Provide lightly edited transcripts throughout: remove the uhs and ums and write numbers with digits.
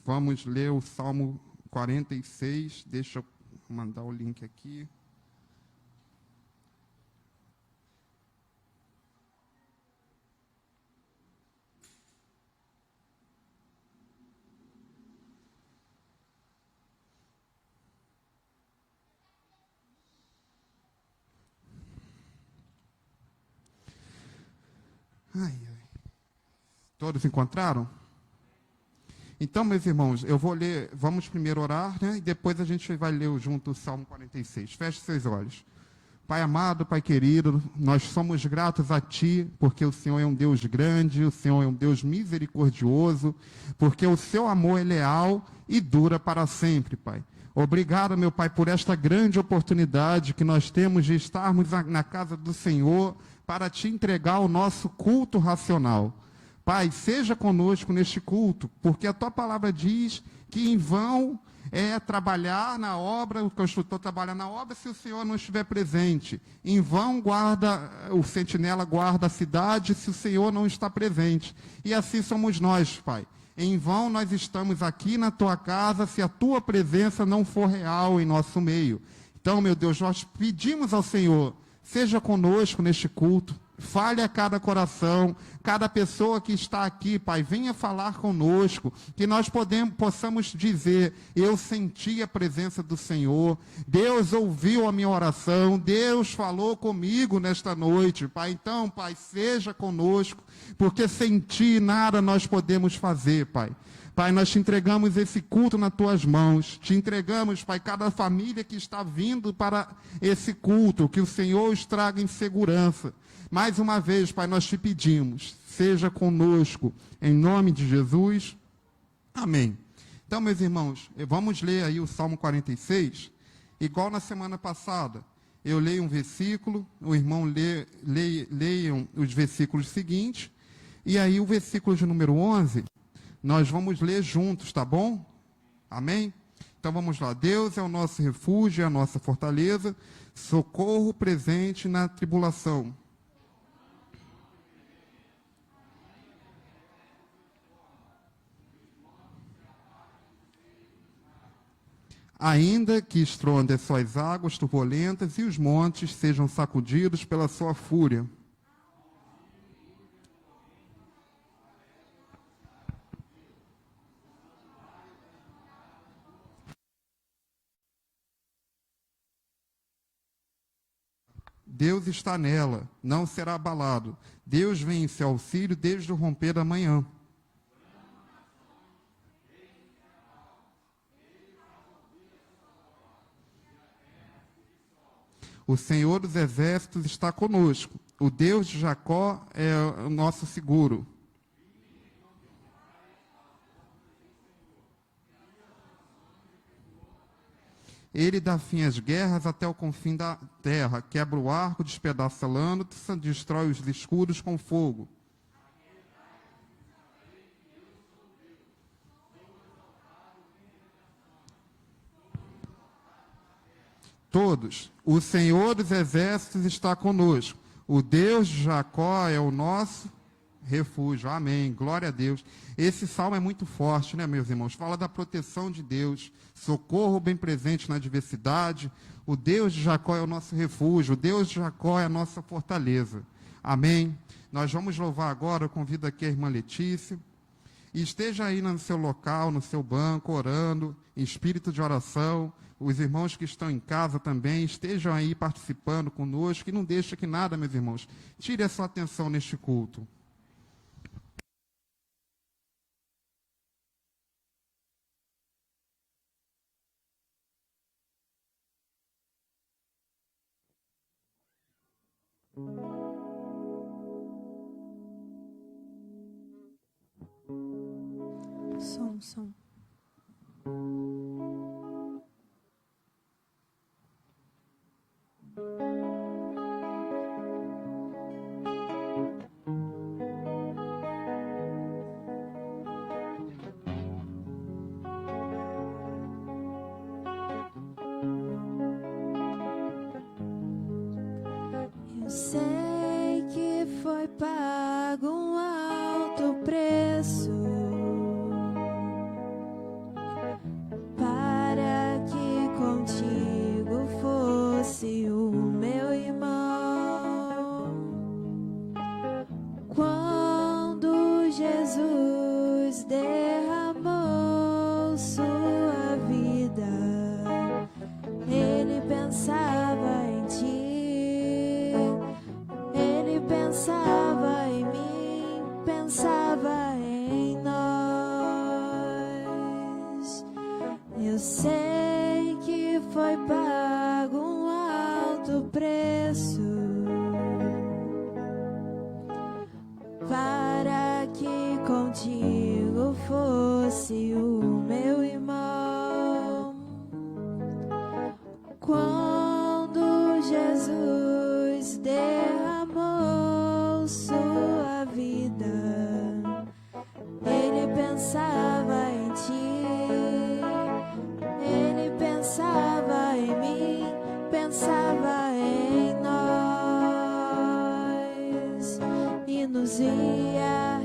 vamos ler o Salmo 46. Deixa eu mandar o link aqui. Ai, ai. Todos encontraram? Então, meus irmãos, eu vou ler, vamos primeiro orar, né? E depois a gente vai ler junto o Salmo 46. Feche seus olhos. Pai amado, Pai querido, nós somos gratos a Ti, porque o Senhor é um Deus grande, o Senhor é um Deus misericordioso, porque o Seu amor é leal e dura para sempre, Pai. Obrigado, meu Pai, por esta grande oportunidade que nós temos de estarmos na casa do Senhor para Te entregar o nosso culto racional. Pai, seja conosco neste culto, porque a Tua palavra diz que em vão é trabalhar na obra, o construtor trabalha na obra se o Senhor não estiver presente. Em vão o sentinela guarda a cidade se o Senhor não está presente. E assim somos nós, Pai. Em vão nós estamos aqui na Tua casa se a Tua presença não for real em nosso meio. Então, meu Deus, nós pedimos ao Senhor, seja conosco neste culto. Fale a cada coração, cada pessoa que está aqui, Pai, venha falar conosco, que nós possamos dizer, eu senti a presença do Senhor, Deus ouviu a minha oração, Deus falou comigo nesta noite, Pai. Então, Pai, seja conosco, porque sem Ti nada nós podemos fazer, Pai. Pai, nós te entregamos esse culto nas Tuas mãos, te entregamos, Pai, cada família que está vindo para esse culto, que o Senhor os traga em segurança. Mais uma vez, Pai, nós te pedimos, seja conosco, em nome de Jesus. Amém. Então, meus irmãos, vamos ler aí o Salmo 46, igual na semana passada. Eu leio um versículo, o irmão leiam os versículos seguintes, e aí o versículo de número 11, nós vamos ler juntos, tá bom? Amém? Então vamos lá. Deus é o nosso refúgio, é a nossa fortaleza, socorro presente na tribulação. Ainda que estronde as suas águas turbulentas e os montes sejam sacudidos pela sua fúria. Deus está nela, não será abalado. Deus vem em seu auxílio desde o romper da manhã. O Senhor dos Exércitos está conosco. O Deus de Jacó é o nosso seguro. Ele dá fim às guerras até o confim da terra, quebra o arco, despedaça a lança, destrói os escudos com fogo. Todos, o Senhor dos Exércitos está conosco. O Deus de Jacó é o nosso refúgio. Amém. Glória a Deus. Esse salmo é muito forte, né, meus irmãos? Fala da proteção de Deus, socorro bem presente na adversidade. O Deus de Jacó é o nosso refúgio. O Deus de Jacó é a nossa fortaleza. Amém. Nós vamos louvar agora. Eu convido aqui a irmã Letícia. E esteja aí no seu local, no seu banco, orando, em espírito de oração. Os irmãos que estão em casa também, estejam aí participando conosco. E não deixe que nada, meus irmãos, tire a sua atenção neste culto. Som. Eu sei que foi pago um alto preço Eu sei que foi pago um alto preço para que contigo fosse o meu irmão. Quando Jesus derramou sua vida, ele pensava em ti, ele pensava em mim, pensava em nós, e nos via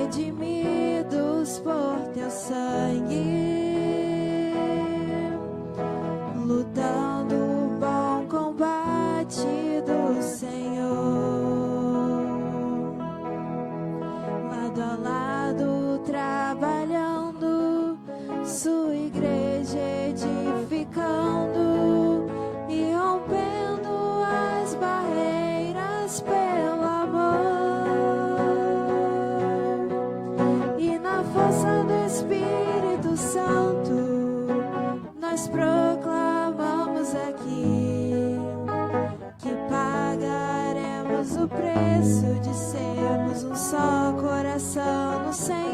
redimidos por teu sangue, lutando o bom combate do Senhor, lado a lado trabalhando, sua igreja edificando e rompendo as barreiras pelo amor, e na força do Espírito Santo nós proclamamos aqui que pagaremos o preço de sermos um só coração no Senhor.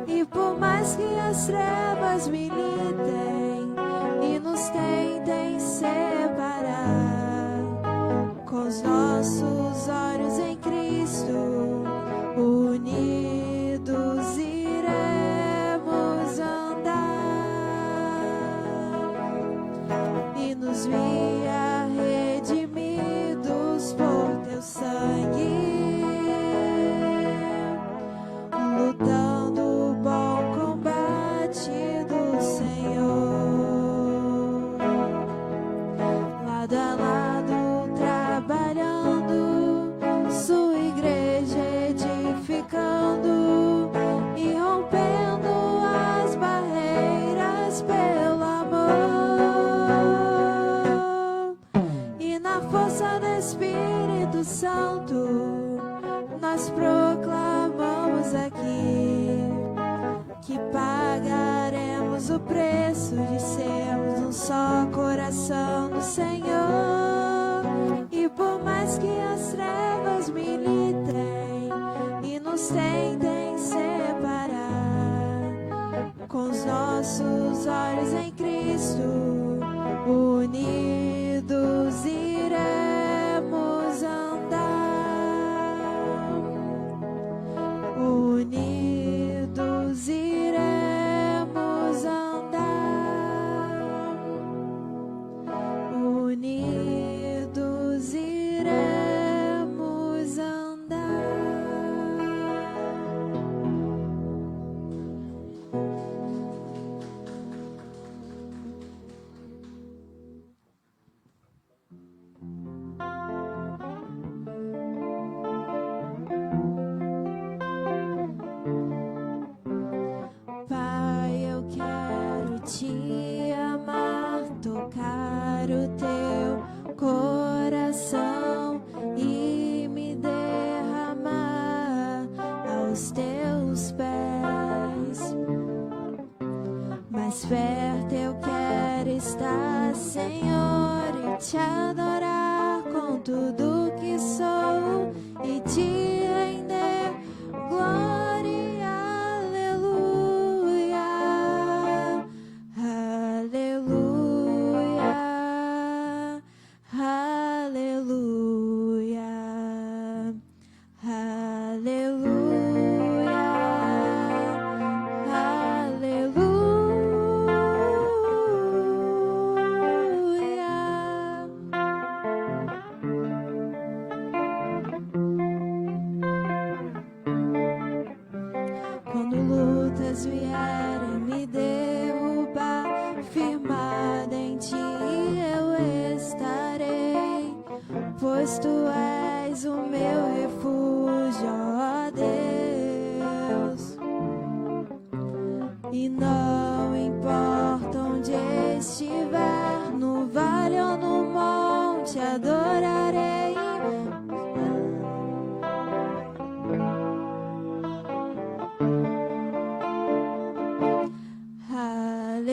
E por mais que as trevas militem e nos tentem separar, com os nossos olhos em Cristo, unidos iremos andar, e nos via redimidos por teu sangue, lutando o bom combate do Senhor, lado a lado trabalhando, sua igreja edificando e rompendo as barreiras pelo amor, e na força do Espírito Santo nós proclamamos aqui que pagaremos o preço de sermos um só coração no Senhor. E por mais que as trevas militem e nos tentem separar, com os nossos olhos em Cristo, unidos iremos andar, unidos iremos andar, unidos iremos andar. Pai, eu quero te amar, tocar o teu coração e me derramar aos teus pés. Mais perto eu quero estar, Senhor, e te adorar com tudo que sou e te render glória. Aleluia, aleluia, aleluia, quando lutas vierem me derrubar, firmada em ti eu estarei, pois tu és o meu refúgio, ó Deus. E não importa onde estiver, no vale ou no monte, adorarei. Aleluia.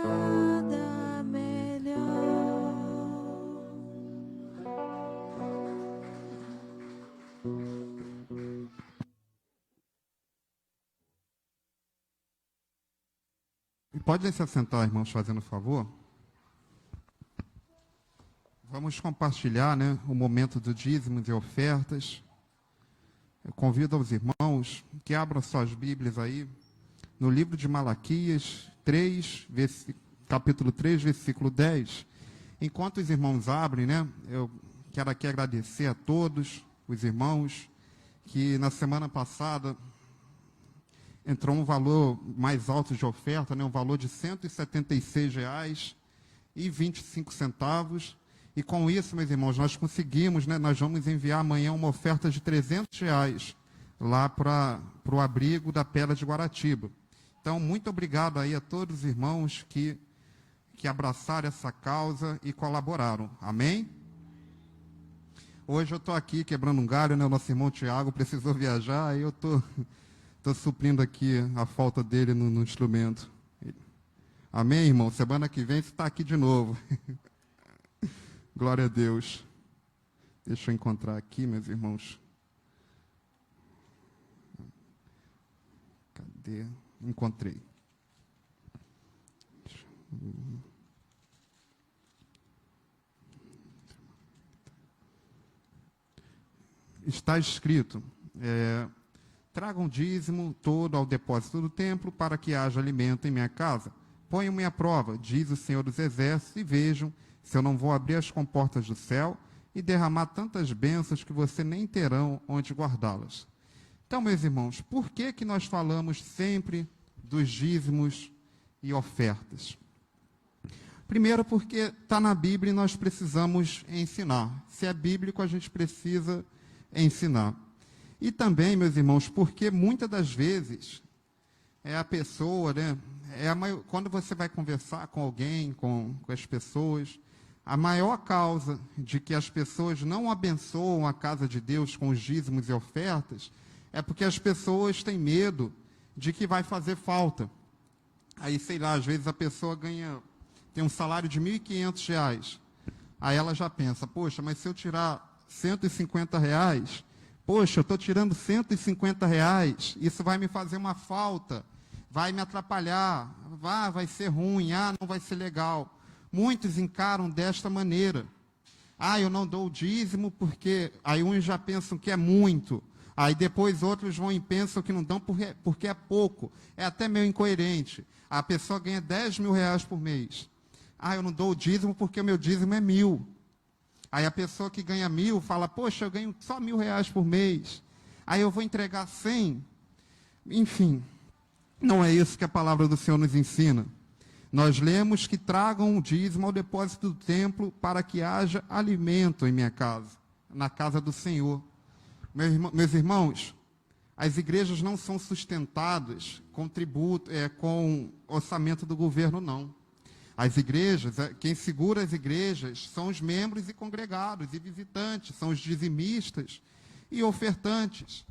nada melhor. E podem se assentar, irmãos, fazendo favor. Vamos compartilhar, né, o momento do dízimos e ofertas. Eu convido aos irmãos que abram suas Bíblias aí no livro de Malaquias 3, capítulo 3, versículo 10. Enquanto os irmãos abrem, né, eu quero aqui agradecer a todos os irmãos que na semana passada entrou um valor mais alto de oferta, né, um valor de R$ 176,25. E com isso, meus irmãos, nós conseguimos, né, nós vamos enviar amanhã uma oferta de R$ 300 lá para o abrigo da Pedra de Guaratiba. Então, muito obrigado aí a todos os irmãos que abraçaram essa causa e colaboraram. Amém? Hoje eu estou aqui quebrando um galho, né? O nosso irmão Tiago precisou viajar, aí eu estou suprindo aqui a falta dele no instrumento. Amém, irmão? Semana que vem você está aqui de novo. Glória a Deus. Deixa eu encontrar aqui, meus irmãos. Cadê? Encontrei. Está escrito, tragam dízimo todo ao depósito do templo para que haja alimento em minha casa. Ponham-me à prova, diz o Senhor dos Exércitos, e vejam se eu não vou abrir as comportas do céu e derramar tantas bênçãos que você nem terão onde guardá-las. Então, meus irmãos, por que nós falamos sempre dos dízimos e ofertas? Primeiro, porque está na Bíblia e nós precisamos ensinar. Se é bíblico, a gente precisa ensinar. E também, meus irmãos, porque muitas das vezes a pessoa, né, quando você vai conversar com alguém, com as pessoas, a maior causa de que as pessoas não abençoam a casa de Deus com os dízimos e ofertas é porque as pessoas têm medo de que vai fazer falta. Aí, sei lá, às vezes a pessoa tem um salário de R$ 1.500. Aí ela já pensa, poxa, mas se eu tirar R$ 150, poxa, eu estou tirando R$ 150, isso vai me fazer uma falta, vai me atrapalhar, vai ser ruim, não vai ser legal. Muitos encaram desta maneira. Eu não dou o dízimo porque... Aí uns já pensam que é muito. Aí depois outros vão e pensam que não dão porque é pouco. É até meio incoerente. A pessoa ganha R$ 10.000 por mês. Eu não dou o dízimo porque o meu dízimo é 1.000. Aí a pessoa que ganha 1.000 fala, poxa, eu ganho só R$ 1.000 por mês. Aí eu vou entregar 100. Enfim, não é isso que a palavra do Senhor nos ensina. Nós lemos que tragam o dízimo ao depósito do templo para que haja alimento em minha casa, na casa do Senhor. Meus irmãos, as igrejas não são sustentadas com tributo, com orçamento do governo, não. As igrejas, quem segura as igrejas são os membros e congregados e visitantes, são os dizimistas e ofertantes.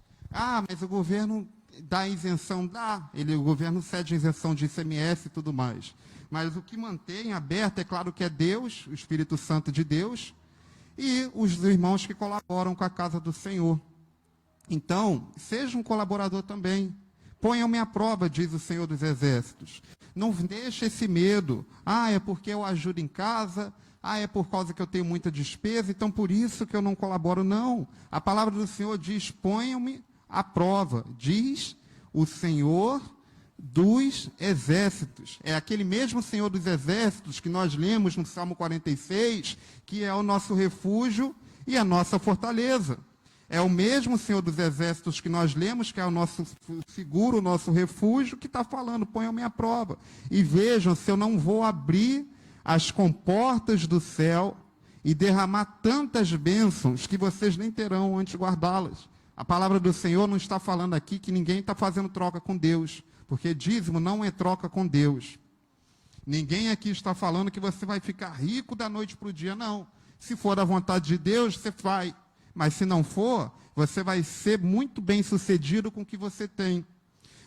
Mas o governo dá isenção? Dá. O governo cede isenção de ICMS e tudo mais. Mas o que mantém aberto, é claro que é Deus, o Espírito Santo de Deus, e os irmãos que colaboram com a casa do Senhor. Então, seja um colaborador também. Ponham-me à prova, diz o Senhor dos Exércitos. Não deixe esse medo. É porque eu ajudo em casa. É por causa que eu tenho muita despesa, então por isso que eu não colaboro. Não. A palavra do Senhor diz, ponham-me à prova. Diz o Senhor dos Exércitos. É aquele mesmo Senhor dos Exércitos que nós lemos no Salmo 46, que é o nosso refúgio e a nossa fortaleza. É o mesmo Senhor dos Exércitos que nós lemos, que é o nosso seguro, o nosso refúgio, que está falando, ponham-me à prova. E vejam se eu não vou abrir as comportas do céu e derramar tantas bênçãos que vocês nem terão onde guardá-las. A palavra do Senhor não está falando aqui que ninguém está fazendo troca com Deus, porque dízimo não é troca com Deus. Ninguém aqui está falando que você vai ficar rico da noite para o dia, não. Se for da vontade de Deus, você vai. Mas se não for, você vai ser muito bem sucedido com o que você tem.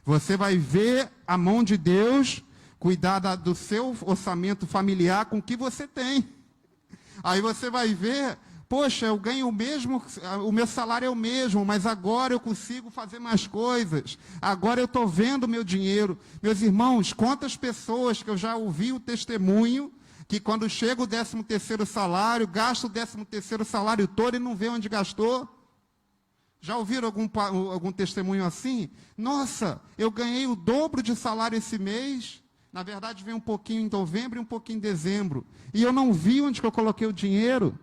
Você vai ver a mão de Deus cuidar do seu orçamento familiar com o que você tem. Aí você vai ver, poxa, eu ganho o mesmo, o meu salário é o mesmo, mas agora eu consigo fazer mais coisas. Agora eu estou vendo o meu dinheiro. Meus irmãos, quantas pessoas que eu já ouvi o testemunho, que quando chega o 13º salário, gasta o 13º salário todo e não vê onde gastou? Já ouviram algum testemunho assim? Nossa, eu ganhei o dobro de salário esse mês. Na verdade, vem um pouquinho em novembro e um pouquinho em dezembro. E eu não vi onde que eu coloquei o dinheiro.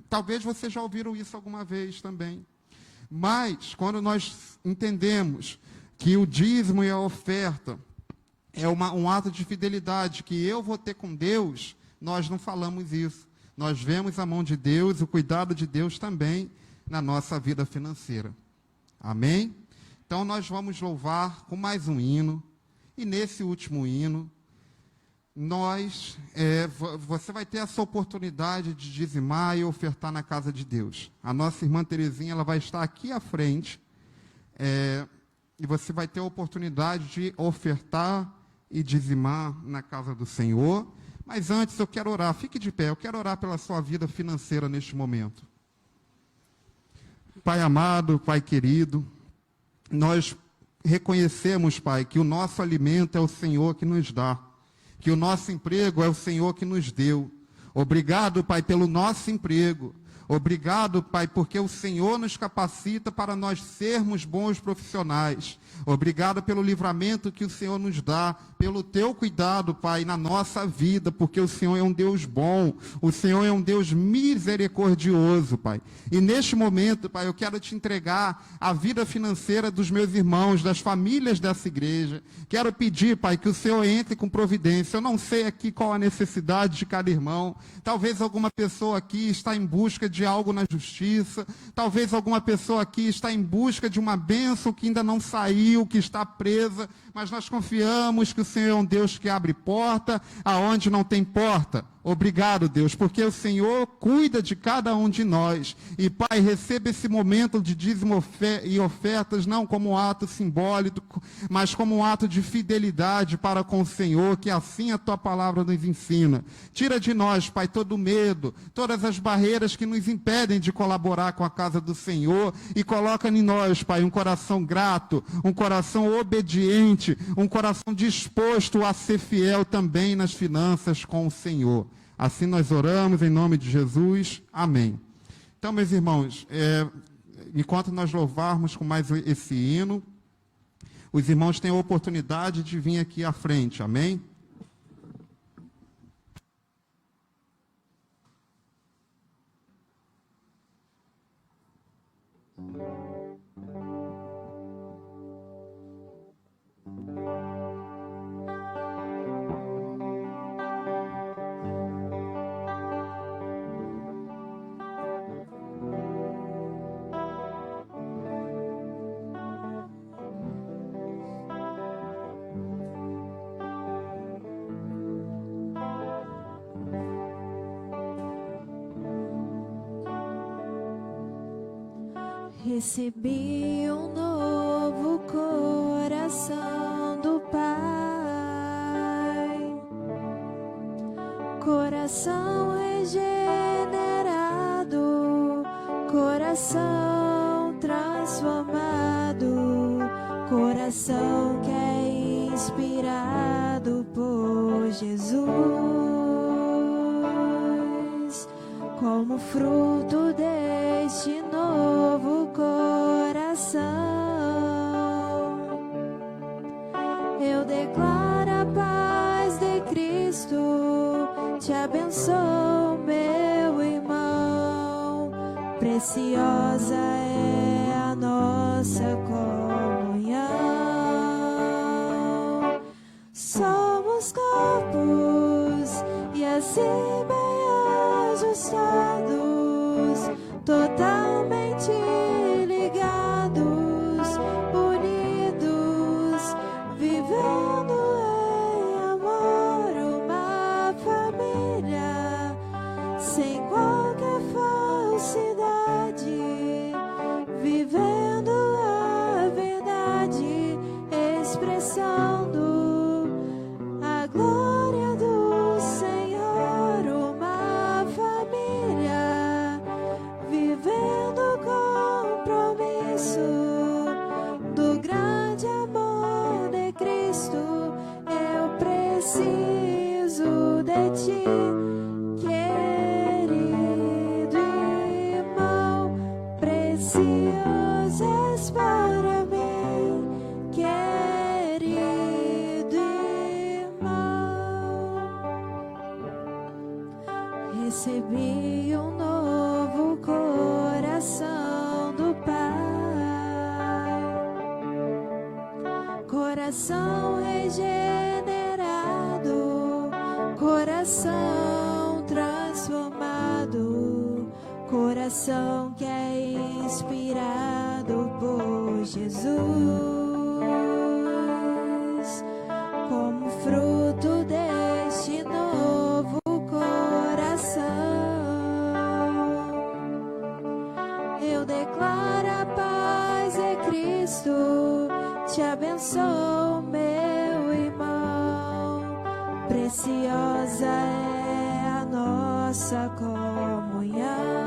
Talvez vocês já ouviram isso alguma vez também. Mas, quando nós entendemos que o dízimo e a oferta é um ato de fidelidade que eu vou ter com Deus, nós não falamos isso. Nós vemos a mão de Deus, o cuidado de Deus também na nossa vida financeira. Amém? Então, nós vamos louvar com mais um hino. E nesse último hino, você vai ter essa oportunidade de dizimar e ofertar na casa de Deus. A nossa irmã Terezinha, ela vai estar aqui à frente, e você vai ter a oportunidade de ofertar e dizimar na casa do Senhor. Mas antes eu quero orar, fique de pé, eu quero orar pela sua vida financeira neste momento. Pai amado, Pai querido, nós reconhecemos, Pai, que o nosso alimento é o Senhor que nos dá, que o nosso emprego é o Senhor que nos deu. Obrigado, Pai, pelo nosso emprego. Obrigado, Pai, porque o Senhor nos capacita para nós sermos bons profissionais. Obrigado pelo livramento que o Senhor nos dá, pelo teu cuidado, Pai, na nossa vida, porque o Senhor é um Deus bom, o Senhor é um Deus misericordioso, Pai. E neste momento, Pai, eu quero te entregar a vida financeira dos meus irmãos, das famílias dessa igreja. Quero pedir, Pai, que o Senhor entre com providência. Eu não sei aqui qual a necessidade de cada irmão. Talvez alguma pessoa aqui está em busca de algo na justiça. Talvez alguma pessoa aqui está em busca de uma bênção que ainda não saiu, que está presa, mas nós confiamos que o Senhor é um Deus que abre porta aonde não tem porta. Obrigado, Deus, porque o Senhor cuida de cada um de nós. E, Pai, receba esse momento de dízimo e ofertas, não como um ato simbólico, mas como um ato de fidelidade para com o Senhor, que assim a Tua palavra nos ensina. Tira de nós, Pai, todo o medo, todas as barreiras que nos impedem de colaborar com a casa do Senhor, e coloca em nós, Pai, um coração grato, um coração obediente, um coração disposto a ser fiel também nas finanças com o Senhor. Assim nós oramos em nome de Jesus. Amém. Então, meus irmãos, enquanto nós louvarmos com mais esse hino, os irmãos têm a oportunidade de vir aqui à frente. Amém? Recebi um novo coração do Pai, coração regenerado, coração transformado, coração que é inspirado por Jesus, como fruto deste novo coração. Eu declaro a paz de Cristo, te abençoo, meu irmão. Preciosa é a nossa comunhão. Somos corpos e assim bem ajustados, totalmente ligados, unidos, vivendo em amor, uma família, sem qualquer falsidade, vivendo a verdade, expressando a glória de ti, querido irmão, precioso és para mim, querido irmão. Recebi um novo coração do Pai, coração regenerado, coração transformado, coração que é inspirado por Jesus, como fruto deste novo coração. Eu declaro a paz em Cristo, te abençoo, meu irmão. Preciosa é a nossa comunhão.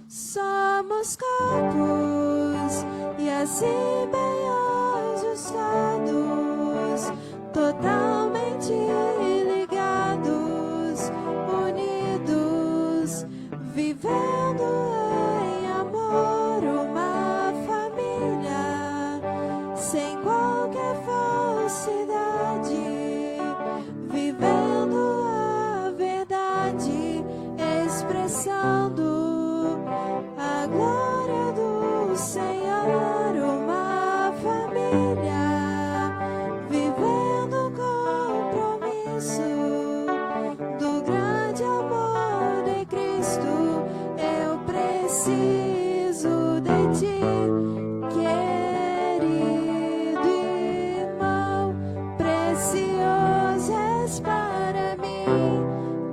Somos corpos e assim bem ajustados, totalmente ligados, unidos, vivendo em amor, uma família sem qualquer falsidade, vivendo a verdade, expressando a glória do Senhor, uma família vivendo o compromisso do grande amor de Cristo. Eu preciso de ti, querido irmão, precioso és para mim,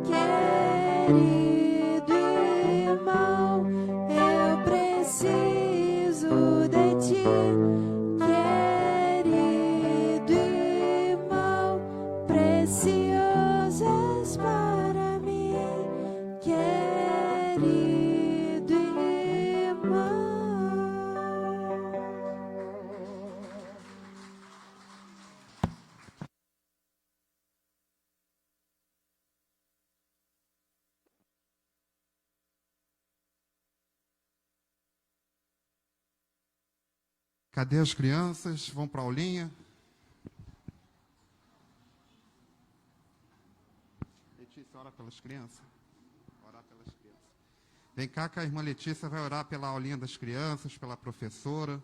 querido irmão. Eu preciso de ti, querido irmão, precioso és para mim, querido irmão. Cadê as crianças? Vão para a aulinha? Letícia, ora pelas crianças. Orar pelas crianças. Vem cá que a irmã Letícia vai orar pela aulinha das crianças, pela professora.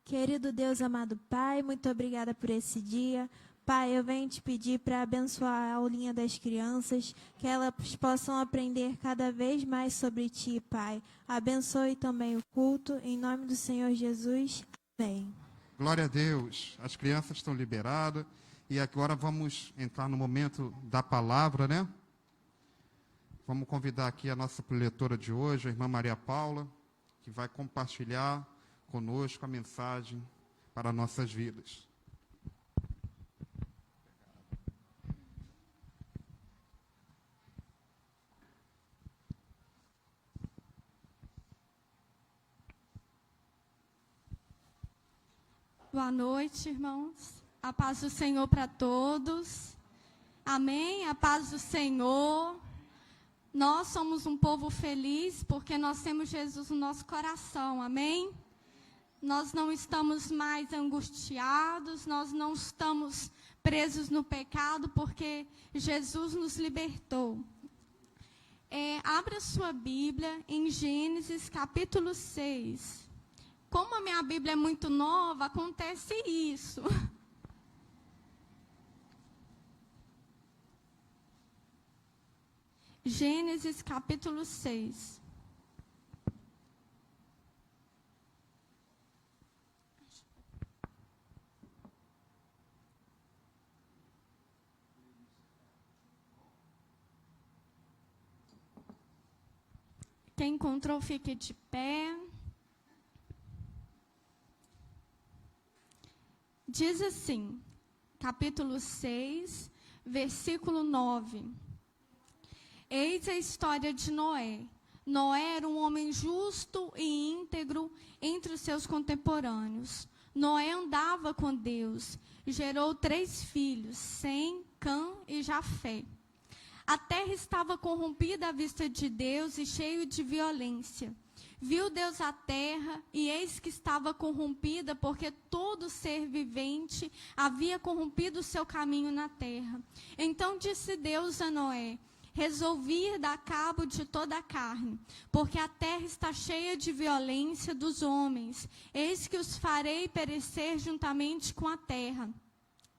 Querido Deus, amado Pai, muito obrigada por esse dia. Pai, eu venho te pedir para abençoar a aulinha das crianças, que elas possam aprender cada vez mais sobre Ti, Pai. Abençoe também o culto, em nome do Senhor Jesus. Amém. Glória a Deus. As crianças estão liberadas. E agora vamos entrar no momento da palavra, né? Vamos convidar aqui a nossa preletora de hoje, a irmã Maria Paula, que vai compartilhar conosco a mensagem para nossas vidas. Boa noite, irmãos. A paz do Senhor para todos. Amém? A paz do Senhor. Nós somos um povo feliz porque nós temos Jesus no nosso coração. Amém? Nós não estamos mais angustiados, nós não estamos presos no pecado porque Jesus nos libertou. Abra sua Bíblia em Gênesis capítulo 6. Como a minha Bíblia é muito nova, acontece isso. Gênesis capítulo 6. Quem encontrou, fique de pé. Diz assim, capítulo 6, versículo 9. Eis a história de Noé. Noé era um homem justo e íntegro entre os seus contemporâneos. Noé andava com Deus, gerou 3 filhos, Sem, Cã e Jafé. A terra estava corrompida à vista de Deus e cheia de violência. Viu Deus a terra, e eis que estava corrompida, porque todo ser vivente havia corrompido o seu caminho na terra. Então disse Deus a Noé: resolvi ir dar cabo de toda a carne, porque a terra está cheia de violência dos homens. Eis que os farei perecer juntamente com a terra.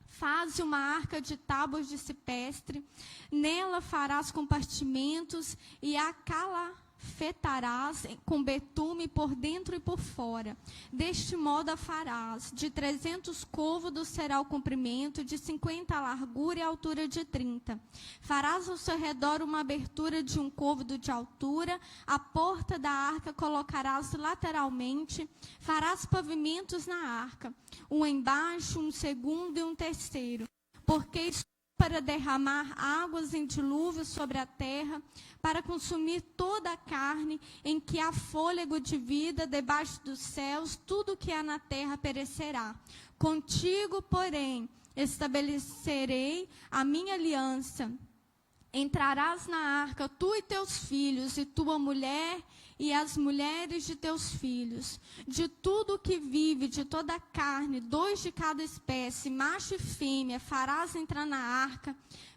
Faze uma arca de tábuas de cipestre, nela farás compartimentos e a calafetarás com betume por dentro e por fora. Deste modo a farás. De 300 côvados será o comprimento, de 50 a largura e a altura de 30. Farás ao seu redor uma abertura de 1 côvado de altura. A porta da arca colocarás lateralmente. Farás pavimentos na arca, um embaixo, um segundo e um terceiro. Porque para derramar águas em dilúvio sobre a terra, para consumir toda a carne, em que há fôlego de vida debaixo dos céus, tudo que há na terra perecerá. Contigo, porém, estabelecerei a minha aliança. Entrarás na arca, tu e teus filhos, e tua mulher, e as mulheres de teus filhos. De tudo que vive, de toda a carne, 2 de cada espécie, macho e fêmea, farás entrar na arca,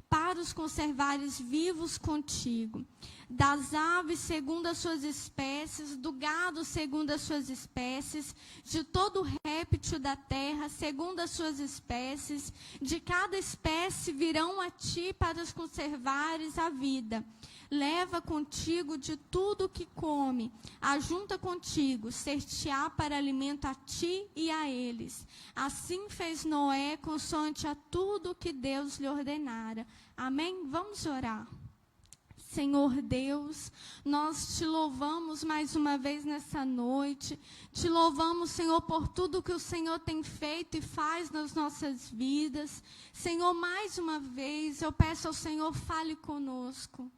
para os conservares vivos contigo. Das aves segundo as suas espécies, do gado segundo as suas espécies, de todo réptil da terra segundo as suas espécies, de cada espécie virão a ti para os conservares a vida. Leva contigo de tudo que come, ajunta contigo, ser-te-á para alimento a ti e a eles. Assim fez Noé, consoante a tudo que Deus lhe ordenara. Amém? Vamos orar. Senhor Deus, nós te louvamos mais uma vez nessa noite. Te louvamos, Senhor, por tudo que o Senhor tem feito e faz nas nossas vidas. Senhor, mais uma vez, eu peço ao Senhor, fale conosco.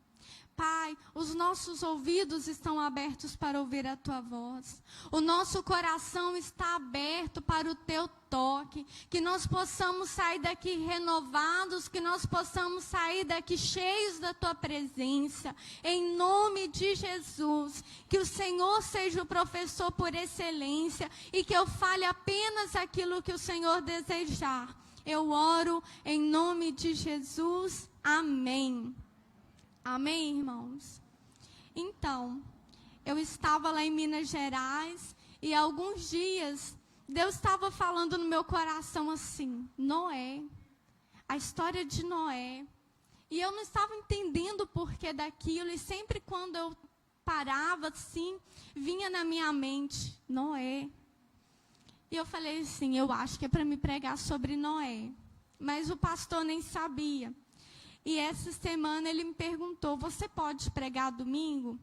Pai, os nossos ouvidos estão abertos para ouvir a Tua voz. O nosso coração está aberto para o Teu toque. Que nós possamos sair daqui renovados, que nós possamos sair daqui cheios da Tua presença. Em nome de Jesus. Que o Senhor seja o professor por excelência e que eu fale apenas aquilo que o Senhor desejar. Eu oro em nome de Jesus. Amém. Amém, irmãos? Então, eu estava lá em Minas Gerais e há alguns dias Deus estava falando no meu coração assim, Noé, a história de Noé. E eu não estava entendendo o porquê daquilo e sempre quando eu parava assim, vinha na minha mente, Noé. E eu falei assim, eu acho que é para me pregar sobre Noé. Mas o pastor nem sabia. E essa semana ele me perguntou, você pode pregar domingo?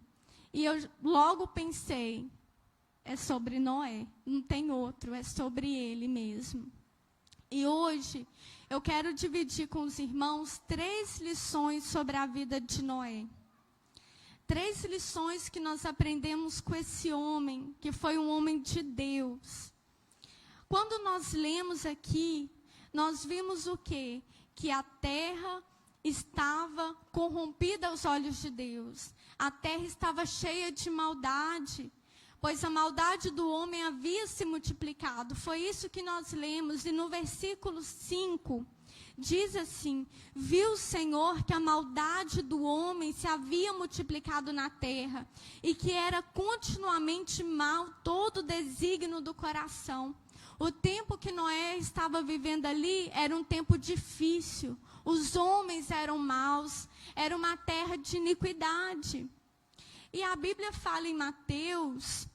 E eu logo pensei, é sobre Noé, não tem outro, é sobre ele mesmo. E hoje eu quero dividir com os irmãos 3 lições sobre a vida de Noé. 3 lições que nós aprendemos com esse homem, que foi um homem de Deus. Quando nós lemos aqui, nós vimos o quê? Que a terra estava corrompida aos olhos de Deus. A terra estava cheia de maldade, pois a maldade do homem havia se multiplicado. Foi isso que nós lemos. E no versículo 5, diz assim, viu o Senhor que a maldade do homem se havia multiplicado na terra, e que era continuamente mal todo o desígnio do coração. O tempo que Noé estava vivendo ali era um tempo difícil. Os homens eram maus, era uma terra de iniquidade. E a Bíblia fala em Mateus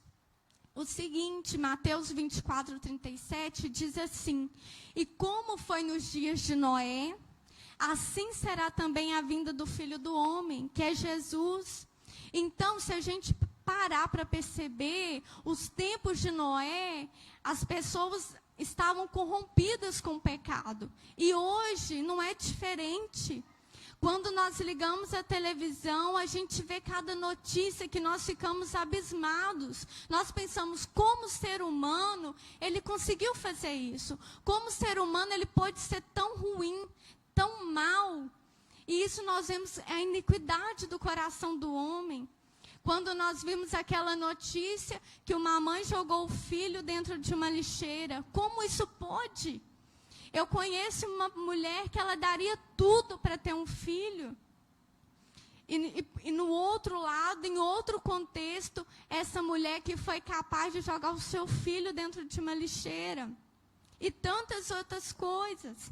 o seguinte, Mateus 24, 37, diz assim, e como foi nos dias de Noé, assim será também a vinda do Filho do Homem, que é Jesus. Então, se a gente parar para perceber, os tempos de Noé, as pessoas estavam corrompidas com o pecado. E hoje não é diferente. Quando nós ligamos a televisão, a gente vê cada notícia que nós ficamos abismados. Nós pensamos, como ser humano, ele conseguiu fazer isso? Como ser humano, ele pode ser tão ruim, tão mau? E isso nós vemos, é a iniquidade do coração do homem. Quando nós vimos aquela notícia que uma mãe jogou o filho dentro de uma lixeira, como isso pode? Eu conheço uma mulher que ela daria tudo para ter um filho. E no outro lado, em outro contexto, essa mulher que foi capaz de jogar o seu filho dentro de uma lixeira. E tantas outras coisas.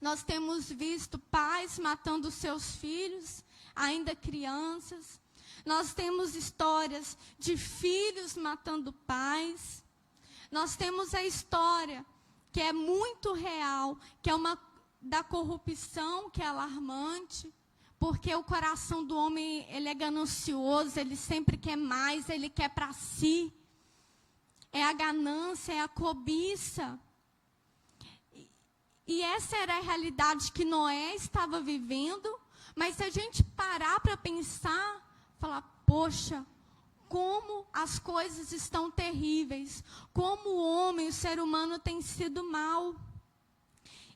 Nós temos visto pais matando seus filhos, ainda crianças. Nós temos histórias de filhos matando pais. Nós temos a história que é muito real, que é uma da corrupção, que é alarmante, porque o coração do homem, ele é ganancioso, ele sempre quer mais, ele quer para si. É a ganância, é a cobiça. E essa era a realidade que Noé estava vivendo, mas se a gente parar para pensar, falar, poxa, como as coisas estão terríveis, como o homem, o ser humano tem sido mau.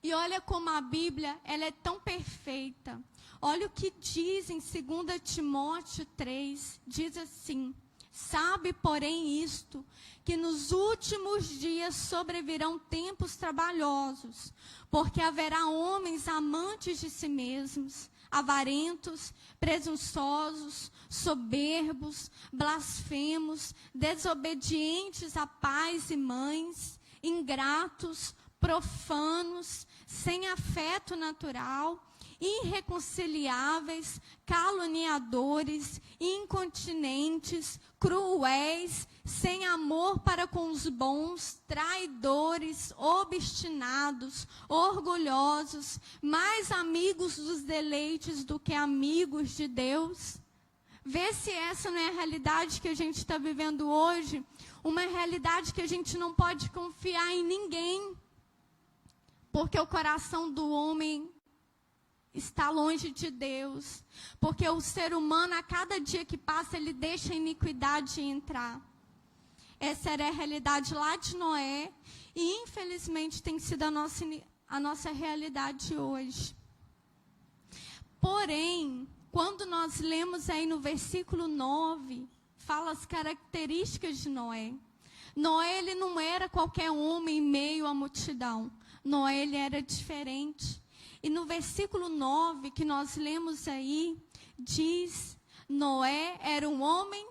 E olha como a Bíblia, ela é tão perfeita. Olha o que diz em 2 Timóteo 3, diz assim: sabe, porém, isto, que nos últimos dias sobrevirão tempos trabalhosos, porque haverá homens amantes de si mesmos, avarentos, presunçosos, soberbos, blasfemos, desobedientes a pais e mães, ingratos, profanos, sem afeto natural, irreconciliáveis, caluniadores, incontinentes, cruéis, sem amor para com os bons, traidores, obstinados, orgulhosos, mais amigos dos deleites do que amigos de Deus. Vê se essa não é a realidade que a gente está vivendo hoje, uma realidade que a gente não pode confiar em ninguém, porque o coração do homem está longe de Deus, porque o ser humano, a cada dia que passa, ele deixa a iniquidade entrar. Essa era a realidade lá de Noé, e infelizmente tem sido a nossa realidade hoje. Porém, quando nós lemos aí no versículo 9, fala as características de Noé. Noé, ele não era qualquer homem em meio à multidão. Noé, ele era diferente. E no versículo 9, que nós lemos aí, diz, Noé era um homem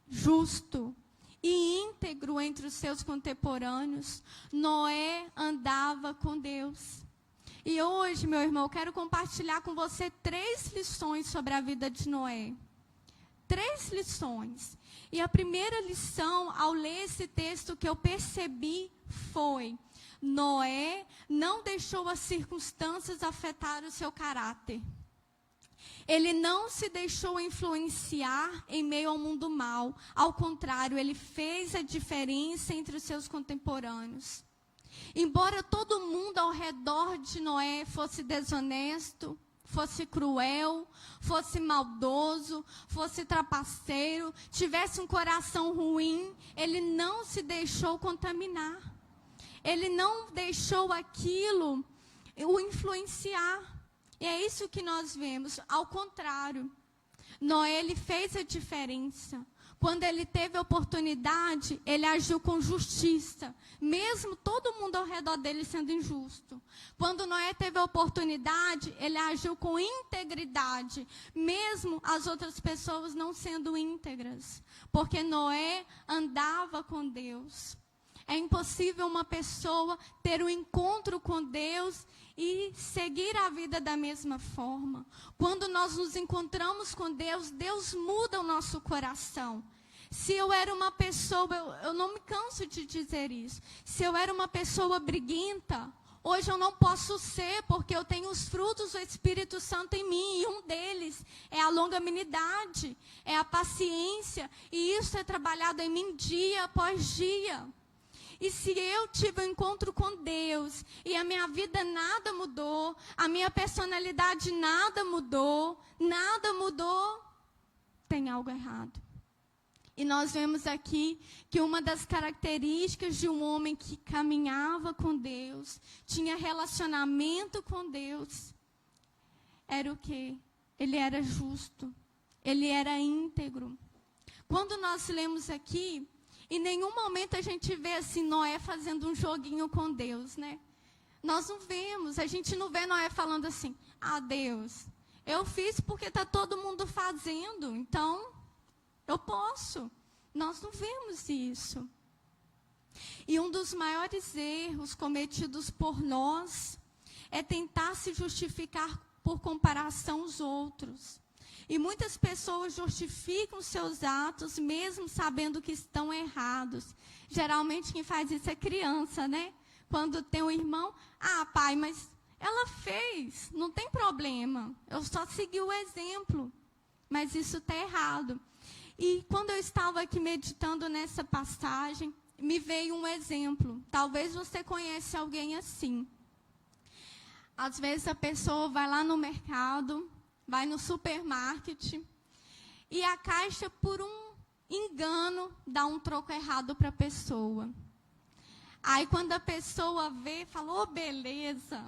justo e íntegro entre os seus contemporâneos. Noé andava com Deus. E hoje, meu irmão, eu quero compartilhar com você 3 lições sobre a vida de Noé. 3 lições. E a primeira lição, ao ler esse texto, que eu percebi foi: Noé não deixou as circunstâncias afetar o seu caráter. Ele não se deixou influenciar em meio ao mundo mau. Ao contrário, ele fez a diferença entre os seus contemporâneos. Embora todo mundo ao redor de Noé fosse desonesto, fosse cruel, fosse maldoso, fosse trapaceiro, tivesse um coração ruim, ele não se deixou contaminar. Ele não deixou aquilo o influenciar. E é isso que nós vemos. Ao contrário, Noé, ele fez a diferença. Quando ele teve a oportunidade, ele agiu com justiça, mesmo todo mundo ao redor dele sendo injusto. Quando Noé teve a oportunidade, ele agiu com integridade, mesmo as outras pessoas não sendo íntegras, porque Noé andava com Deus. É impossível uma pessoa ter um encontro com Deus e seguir a vida da mesma forma. Quando nós nos encontramos com Deus, Deus muda o nosso coração. Se eu era uma pessoa, eu não me canso de dizer isso, se eu era uma pessoa briguenta, Hoje eu não posso ser, porque eu tenho os frutos do Espírito Santo em mim, e um deles é a longanimidade, é a paciência, e isso é trabalhado em mim dia após dia. E se eu tive um encontro com Deus, e a minha vida nada mudou, a minha personalidade nada mudou, tem algo errado. E nós vemos aqui que uma das características de um homem que caminhava com Deus, tinha relacionamento com Deus, era o quê? Ele era justo, ele era íntegro. Quando nós lemos aqui, em nenhum momento a gente vê assim Noé fazendo um joguinho com Deus, né? Nós não vemos, a gente não vê Noé falando assim, Deus, eu fiz porque está todo mundo fazendo, então eu posso. Nós não vemos isso. E um dos maiores erros cometidos por nós é tentar se justificar por comparação aos outros. E muitas pessoas justificam seus atos mesmo sabendo que estão errados. Geralmente quem faz isso é criança, né? Quando tem um irmão, pai, mas ela fez, não tem problema. Eu só segui o exemplo. Mas isso está errado. E quando eu estava aqui meditando nessa passagem, me veio um exemplo. Talvez você conheça alguém assim. Às vezes a pessoa vai lá no mercado, vai no supermarket, e a caixa, por um engano, dá um troco errado para a pessoa. Aí quando a pessoa vê, fala, beleza,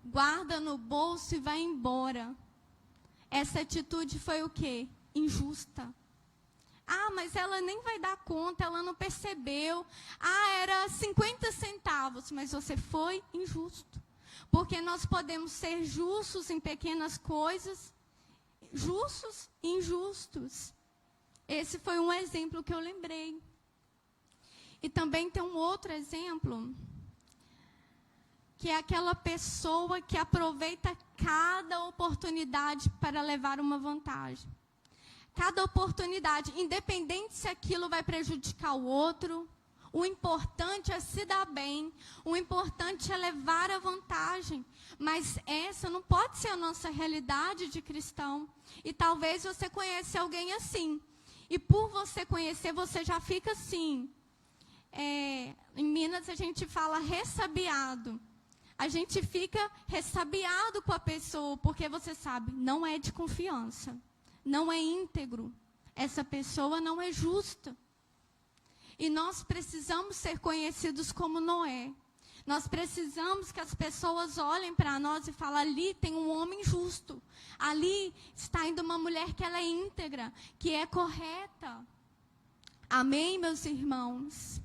guarda no bolso e vai embora. Essa atitude foi o quê? Injusta. Mas ela nem vai dar conta, ela não percebeu. Era 50 centavos, mas você foi injusto. Porque nós podemos ser justos em pequenas coisas, justos e injustos. Esse foi um exemplo que eu lembrei. E também tem um outro exemplo, que é aquela pessoa que aproveita cada oportunidade para levar uma vantagem. Cada oportunidade, independente se aquilo vai prejudicar o outro, o importante é se dar bem, o importante é levar a vantagem. Mas essa não pode ser a nossa realidade de cristão. E talvez você conheça alguém assim. E por você conhecer, você já fica assim. Em Minas a gente fala ressabiado. A gente fica ressabiado com a pessoa, porque você sabe, não é de confiança. Não é íntegro, essa pessoa não é justa. E nós precisamos ser conhecidos como Noé. Nós precisamos que as pessoas olhem para nós e falem, ali tem um homem justo. Ali está indo uma mulher que ela é íntegra, que é correta. Amém, meus irmãos?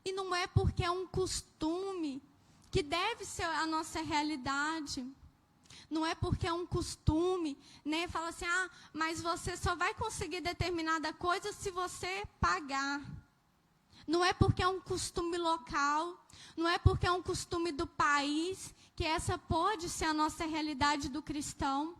E não é porque é um costume que deve ser a nossa realidade. Não é porque é um costume, né? Fala assim, mas você só vai conseguir determinada coisa se você pagar. Não é porque é um costume local, não é porque é um costume do país, que essa pode ser a nossa realidade do cristão.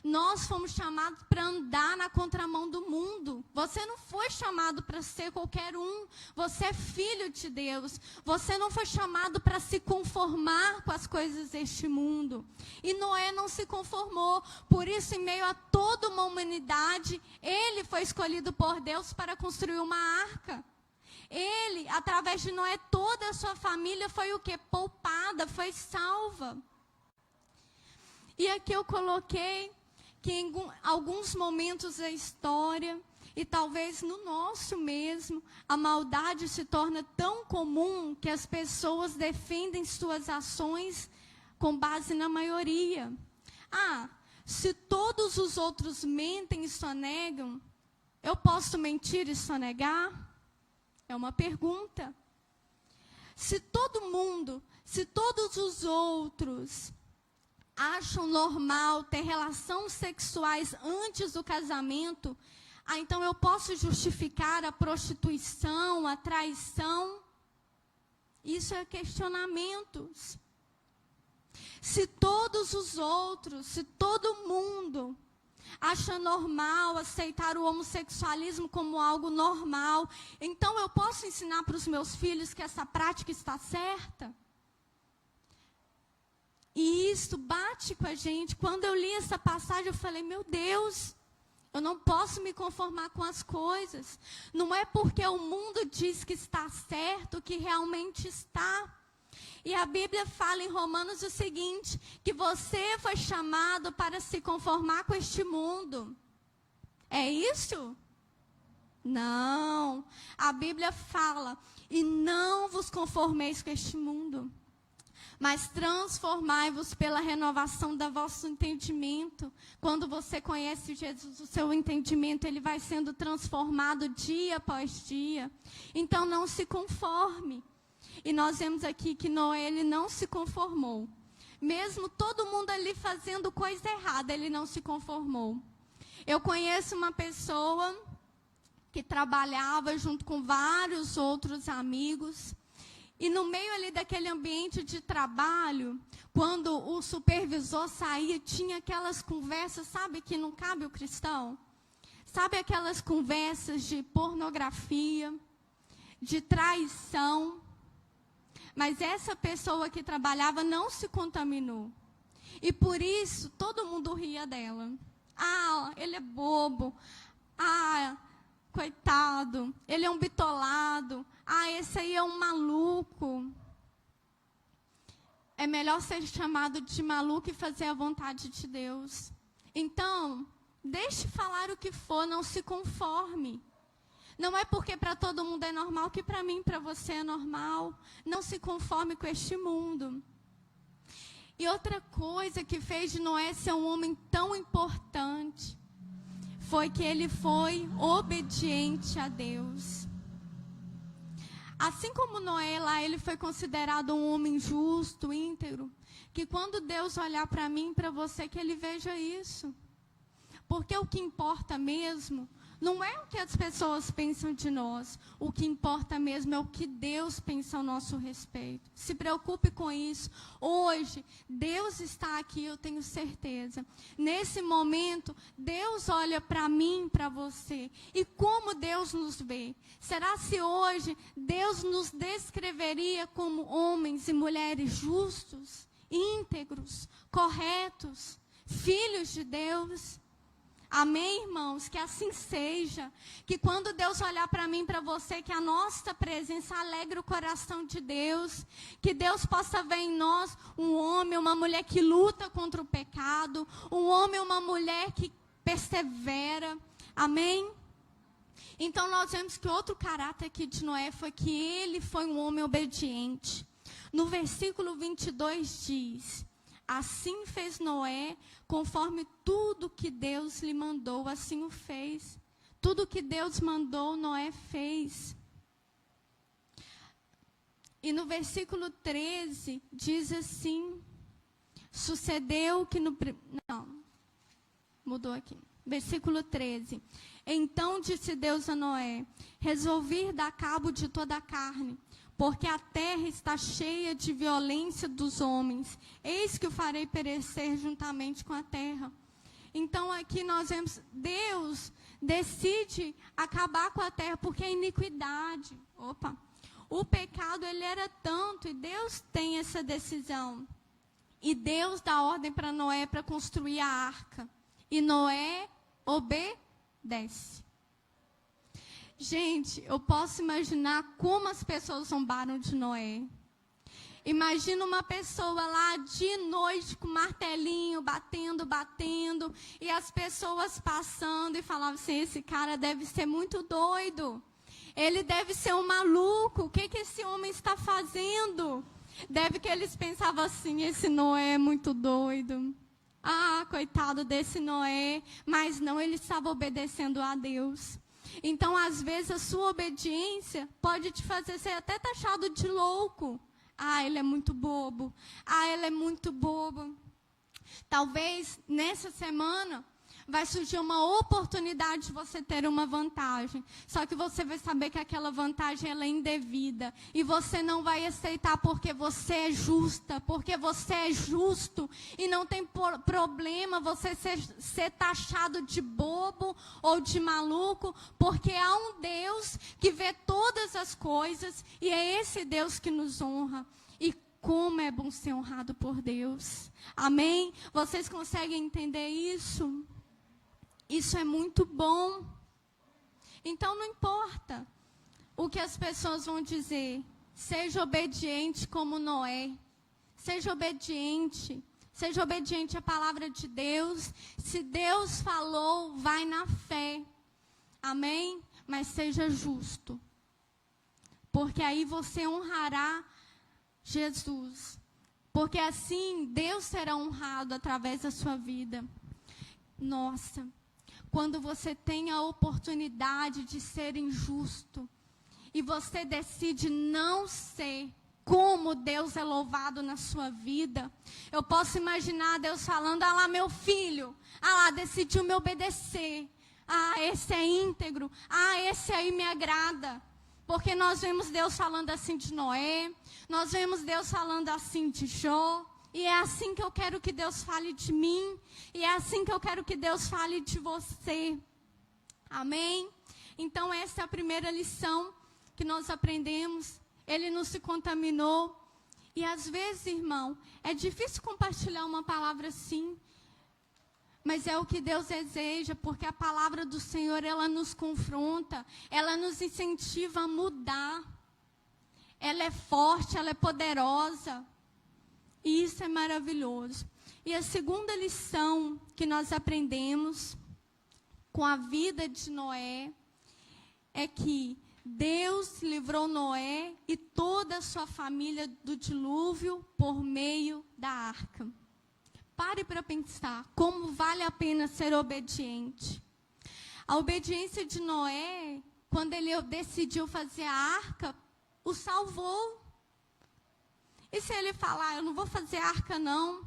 Nós fomos chamados para andar na contramão do mundo. Você não foi chamado para ser qualquer um. Você é filho de Deus. Você não foi chamado para se conformar com as coisas deste mundo. E Noé não se conformou. Por isso, em meio a toda uma humanidade, ele foi escolhido por Deus para construir uma arca. Ele, através de Noé, toda a sua família foi o quê? Poupada, foi salva. E aqui eu coloquei que em alguns momentos da história, e talvez no nosso mesmo, a maldade se torna tão comum que as pessoas defendem suas ações com base na maioria. Se todos os outros mentem e sonegam, eu posso mentir e sonegar? É uma pergunta. Se todo mundo, se todos os outros acham normal ter relações sexuais antes do casamento, então eu posso justificar a prostituição, a traição? Isso é questionamentos. Se todos os outros, se todo mundo acha normal aceitar o homossexualismo como algo normal, então eu posso ensinar para os meus filhos que essa prática está certa? E isso bate com a gente. Quando eu li essa passagem, eu falei, meu Deus, eu não posso me conformar com as coisas. Não é porque o mundo diz que está certo que realmente está. E a Bíblia fala em Romanos o seguinte, que você foi chamado para se conformar com este mundo. É isso? Não. A Bíblia fala, e não vos conformeis com este mundo, mas transformai-vos pela renovação do vosso entendimento. Quando você conhece Jesus, o seu entendimento ele vai sendo transformado dia após dia. Então não se conforme. E nós vemos aqui que Noé ele não se conformou. Mesmo todo mundo ali fazendo coisa errada, ele não se conformou. Eu conheço uma pessoa que trabalhava junto com vários outros amigos. E no meio ali daquele ambiente de trabalho, quando o supervisor saía, tinha aquelas conversas, sabe, que não cabe o cristão? Sabe aquelas conversas de pornografia, de traição? Mas essa pessoa que trabalhava não se contaminou. E por isso, todo mundo ria dela. Ah, ele é bobo. Ah, coitado, ele é um bitolado. Ah, esse aí é um maluco. É melhor ser chamado de maluco e fazer a vontade de Deus. Então, deixe falar o que for, não se conforme. Não é porque para todo mundo é normal que para mim e para você é normal. Não se conforme com este mundo. E outra coisa que fez de Noé ser um homem tão importante foi que ele foi obediente a Deus. Assim como Noé lá, ele foi considerado um homem justo, íntegro, que quando Deus olhar para mim e para você, que ele veja isso. Porque o que importa mesmo não é o que as pessoas pensam de nós. O que importa mesmo é o que Deus pensa ao nosso respeito. Se preocupe com isso. Hoje, Deus está aqui, eu tenho certeza. Nesse momento, Deus olha para mim, para você. E como Deus nos vê? Será se hoje Deus nos descreveria como homens e mulheres justos, íntegros, corretos, filhos de Deus? Amém, irmãos? Que assim seja. Que quando Deus olhar para mim e para você, que a nossa presença alegre o coração de Deus. Que Deus possa ver em nós um homem, uma mulher que luta contra o pecado. Um homem, uma mulher que persevera. Amém? Então nós vemos que outro caráter aqui de Noé foi que ele foi um homem obediente. No versículo 22 diz: assim fez Noé, conforme tudo que Deus lhe mandou, assim o fez. Tudo que Deus mandou, Noé fez. E no versículo 13, diz assim, sucedeu que no... Não, mudou aqui. Versículo 13. Então disse Deus a Noé, resolvi dar cabo de toda a carne, porque a terra está cheia de violência dos homens. Eis que o farei perecer juntamente com a terra. Então aqui nós vemos, Deus decide acabar com a terra, porque é iniquidade. O pecado ele era tanto, e Deus tem essa decisão. E Deus dá ordem para Noé para construir a arca. E Noé obedece. Gente, eu posso imaginar como as pessoas zombaram de Noé. Imagina uma pessoa lá de noite com martelinho, batendo, e as pessoas passando e falavam assim, esse cara deve ser muito doido. Ele deve ser um maluco, o que esse homem está fazendo? Deve que eles pensavam assim, esse Noé é muito doido. Ah, coitado desse Noé. Mas não, ele estava obedecendo a Deus. Então, às vezes, a sua obediência pode te fazer ser até taxado de louco. Ah, ele é muito bobo. Ah, ela é muito boba. Talvez, nessa semana, vai surgir uma oportunidade de você ter uma vantagem. Só que você vai saber que aquela vantagem ela é indevida. E você não vai aceitar porque você é justa, porque você é justo. E não tem problema você ser taxado de bobo ou de maluco, porque há um Deus que vê todas as coisas e é esse Deus que nos honra. E como é bom ser honrado por Deus. Amém? Vocês conseguem entender isso? Isso é muito bom. Então não importa o que as pessoas vão dizer. Seja obediente como Noé. Seja obediente à palavra de Deus. Se Deus falou, vai na fé. Amém? Mas seja justo. Porque aí você honrará Jesus. Porque assim Deus será honrado através da sua vida. Nossa, quando você tem a oportunidade de ser injusto e você decide não ser, como Deus é louvado na sua vida. Eu posso imaginar Deus falando: ah lá, meu filho, ah lá, decidiu me obedecer. Ah, esse é íntegro. Ah, esse aí me agrada. Porque nós vemos Deus falando assim de Noé, nós vemos Deus falando assim de Jó, e é assim que eu quero que Deus fale de mim, e é assim que eu quero que Deus fale de você. Amém? Então essa é a primeira lição que nós aprendemos. Ele não se contaminou. E às vezes, irmão, é difícil compartilhar uma palavra assim. Mas é o que Deus deseja, porque a palavra do Senhor, ela nos confronta, ela nos incentiva a mudar. Ela é forte, ela é poderosa. E isso é maravilhoso. E a segunda lição que nós aprendemos com a vida de Noé é que Deus livrou Noé e toda a sua família do dilúvio por meio da arca. Pare para pensar como vale a pena ser obediente. A obediência de Noé, quando ele decidiu fazer a arca, o salvou. E se ele falar: eu não vou fazer a arca não?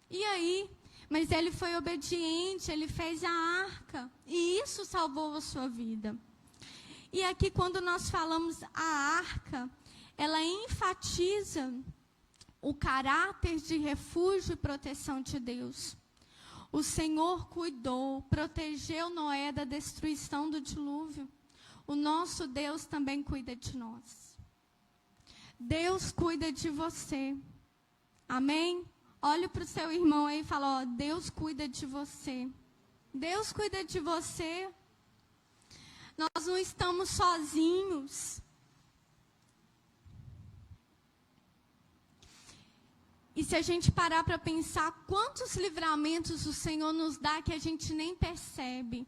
E aí? Mas ele foi obediente, ele fez a arca. E isso salvou a sua vida. E aqui, quando nós falamos a arca, ela enfatiza o caráter de refúgio e proteção de Deus. O Senhor cuidou, protegeu Noé da destruição do dilúvio. O nosso Deus também cuida de nós. Deus cuida de você. Amém? Olhe para o seu irmão aí e fala: ó, Deus cuida de você. Deus cuida de você. Nós não estamos sozinhos. E se a gente parar para pensar, quantos livramentos o Senhor nos dá que a gente nem percebe.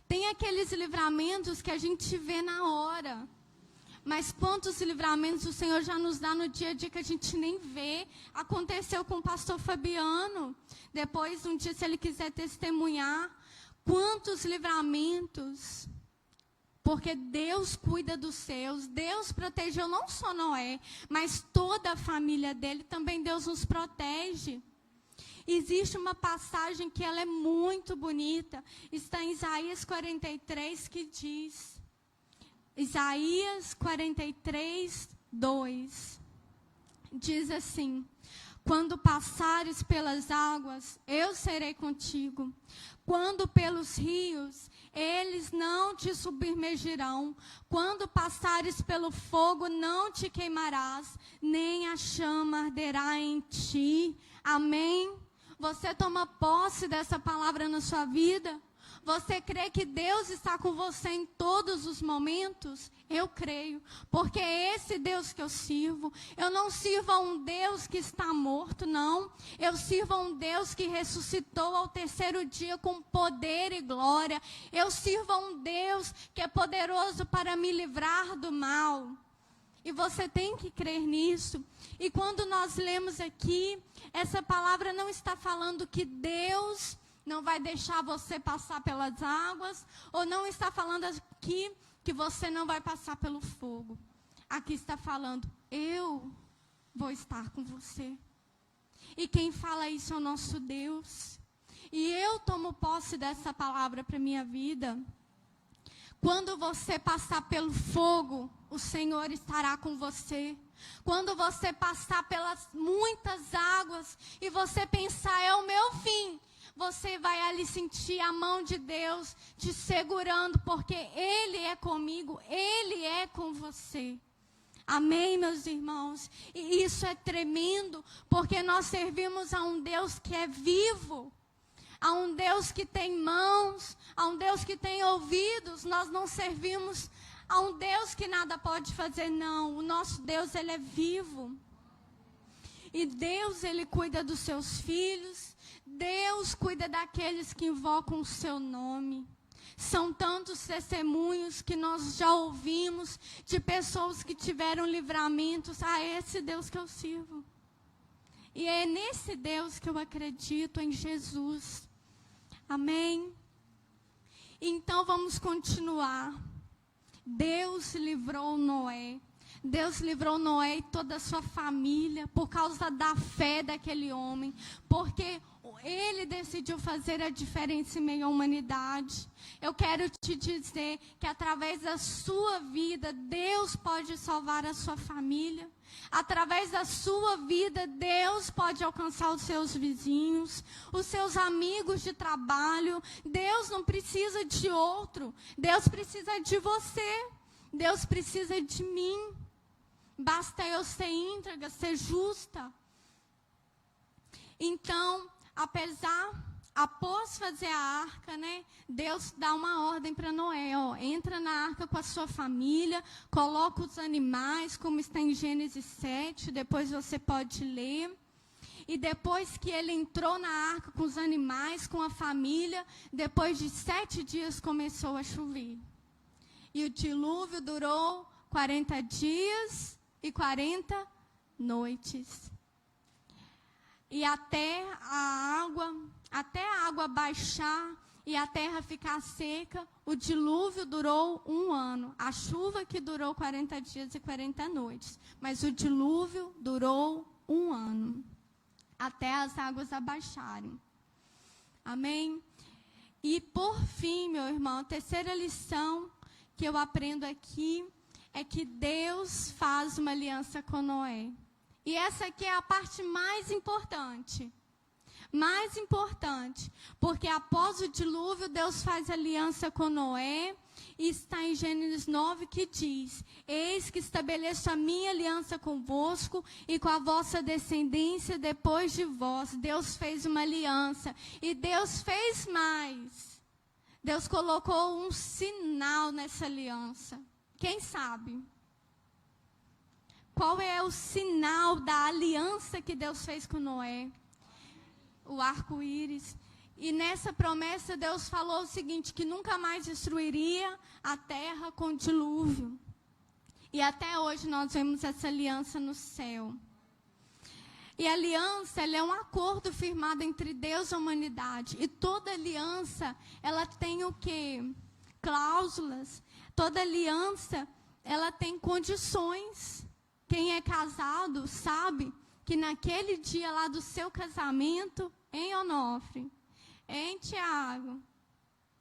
Tem aqueles livramentos que a gente vê na hora. Mas quantos livramentos o Senhor já nos dá no dia a dia que a gente nem vê. Aconteceu com o pastor Fabiano. Depois, um dia, se ele quiser testemunhar. Quantos livramentos. Porque Deus cuida dos seus. Deus protegeu não só Noé, mas toda a família dele. Também Deus nos protege. Existe uma passagem que ela é muito bonita. Está em Isaías 43, que diz... Isaías 43, 2. Diz assim: quando passares pelas águas, eu serei contigo. Quando pelos rios, eles não te submergirão. Quando passares pelo fogo, não te queimarás, nem a chama arderá em ti. Amém? Você toma posse dessa palavra na sua vida? Você crê que Deus está com você em todos os momentos? Eu creio, porque é esse Deus que eu sirvo. Eu não sirvo a um Deus que está morto, não. Eu sirvo a um Deus que ressuscitou ao terceiro dia com poder e glória. Eu sirvo a um Deus que é poderoso para me livrar do mal. E você tem que crer nisso. E quando nós lemos aqui, essa palavra não está falando que Deus não vai deixar você passar pelas águas, ou não está falando aqui que você não vai passar pelo fogo. Aqui está falando: eu vou estar com você. E quem fala isso é o nosso Deus. E eu tomo posse dessa palavra para a minha vida. Quando você passar pelo fogo, o Senhor estará com você. Quando você passar pelas muitas águas e você pensar: é o meu fim, você vai ali sentir a mão de Deus te segurando, porque Ele é comigo, Ele é com você. Amém, meus irmãos? E isso é tremendo, porque nós servimos a um Deus que é vivo, a um Deus que tem mãos, a um Deus que tem ouvidos. Nós não servimos a um Deus que nada pode fazer, não. O nosso Deus, ele é vivo. E Deus, ele cuida dos seus filhos. Deus cuida daqueles que invocam o seu nome. São tantos testemunhos que nós já ouvimos de pessoas que tiveram livramentos. Esse Deus que eu sirvo. E é nesse Deus que eu acredito, em Jesus. Amém? Então vamos continuar. Deus livrou Noé. Deus livrou Noé e toda a sua família por causa da fé daquele homem. Porque ele decidiu fazer a diferença em meio à humanidade. Eu quero te dizer que através da sua vida, Deus pode salvar a sua família. Através da sua vida, Deus pode alcançar os seus vizinhos, os seus amigos de trabalho. Deus não precisa de outro. Deus precisa de você. Deus precisa de mim. Basta eu ser íntegra, ser justa. Então, após fazer a arca, né, Deus dá uma ordem para Noé, entra na arca com a sua família, coloca os animais, como está em Gênesis 7, depois você pode ler. E depois que ele entrou na arca com os animais, com a família, depois de 7 dias começou a chover. E o dilúvio durou 40 dias e 40 noites. E até a água baixar e a terra ficar seca, o dilúvio durou 1 ano. A chuva que durou 40 dias e 40 noites. Mas o dilúvio durou 1 ano. Até as águas abaixarem. Amém? E por fim, meu irmão, a terceira lição que eu aprendo aqui é que Deus faz uma aliança com Noé. E essa aqui é a parte mais importante. Mais importante. Porque após o dilúvio, Deus faz aliança com Noé. E está em Gênesis 9 que diz: eis que estabeleço a minha aliança convosco e com a vossa descendência depois de vós. Deus fez uma aliança. E Deus fez mais. Deus colocou um sinal nessa aliança. Quem sabe? Qual é o sinal da aliança que Deus fez com Noé? O arco-íris. E nessa promessa Deus falou o seguinte, que nunca mais destruiria a terra com dilúvio. E até hoje nós vemos essa aliança no céu. E a aliança, ela é um acordo firmado entre Deus e a humanidade. E toda aliança, ela tem o quê? Cláusulas. Toda aliança, ela tem condições. Quem é casado sabe que naquele dia lá do seu casamento, em Onofre, em Tiago,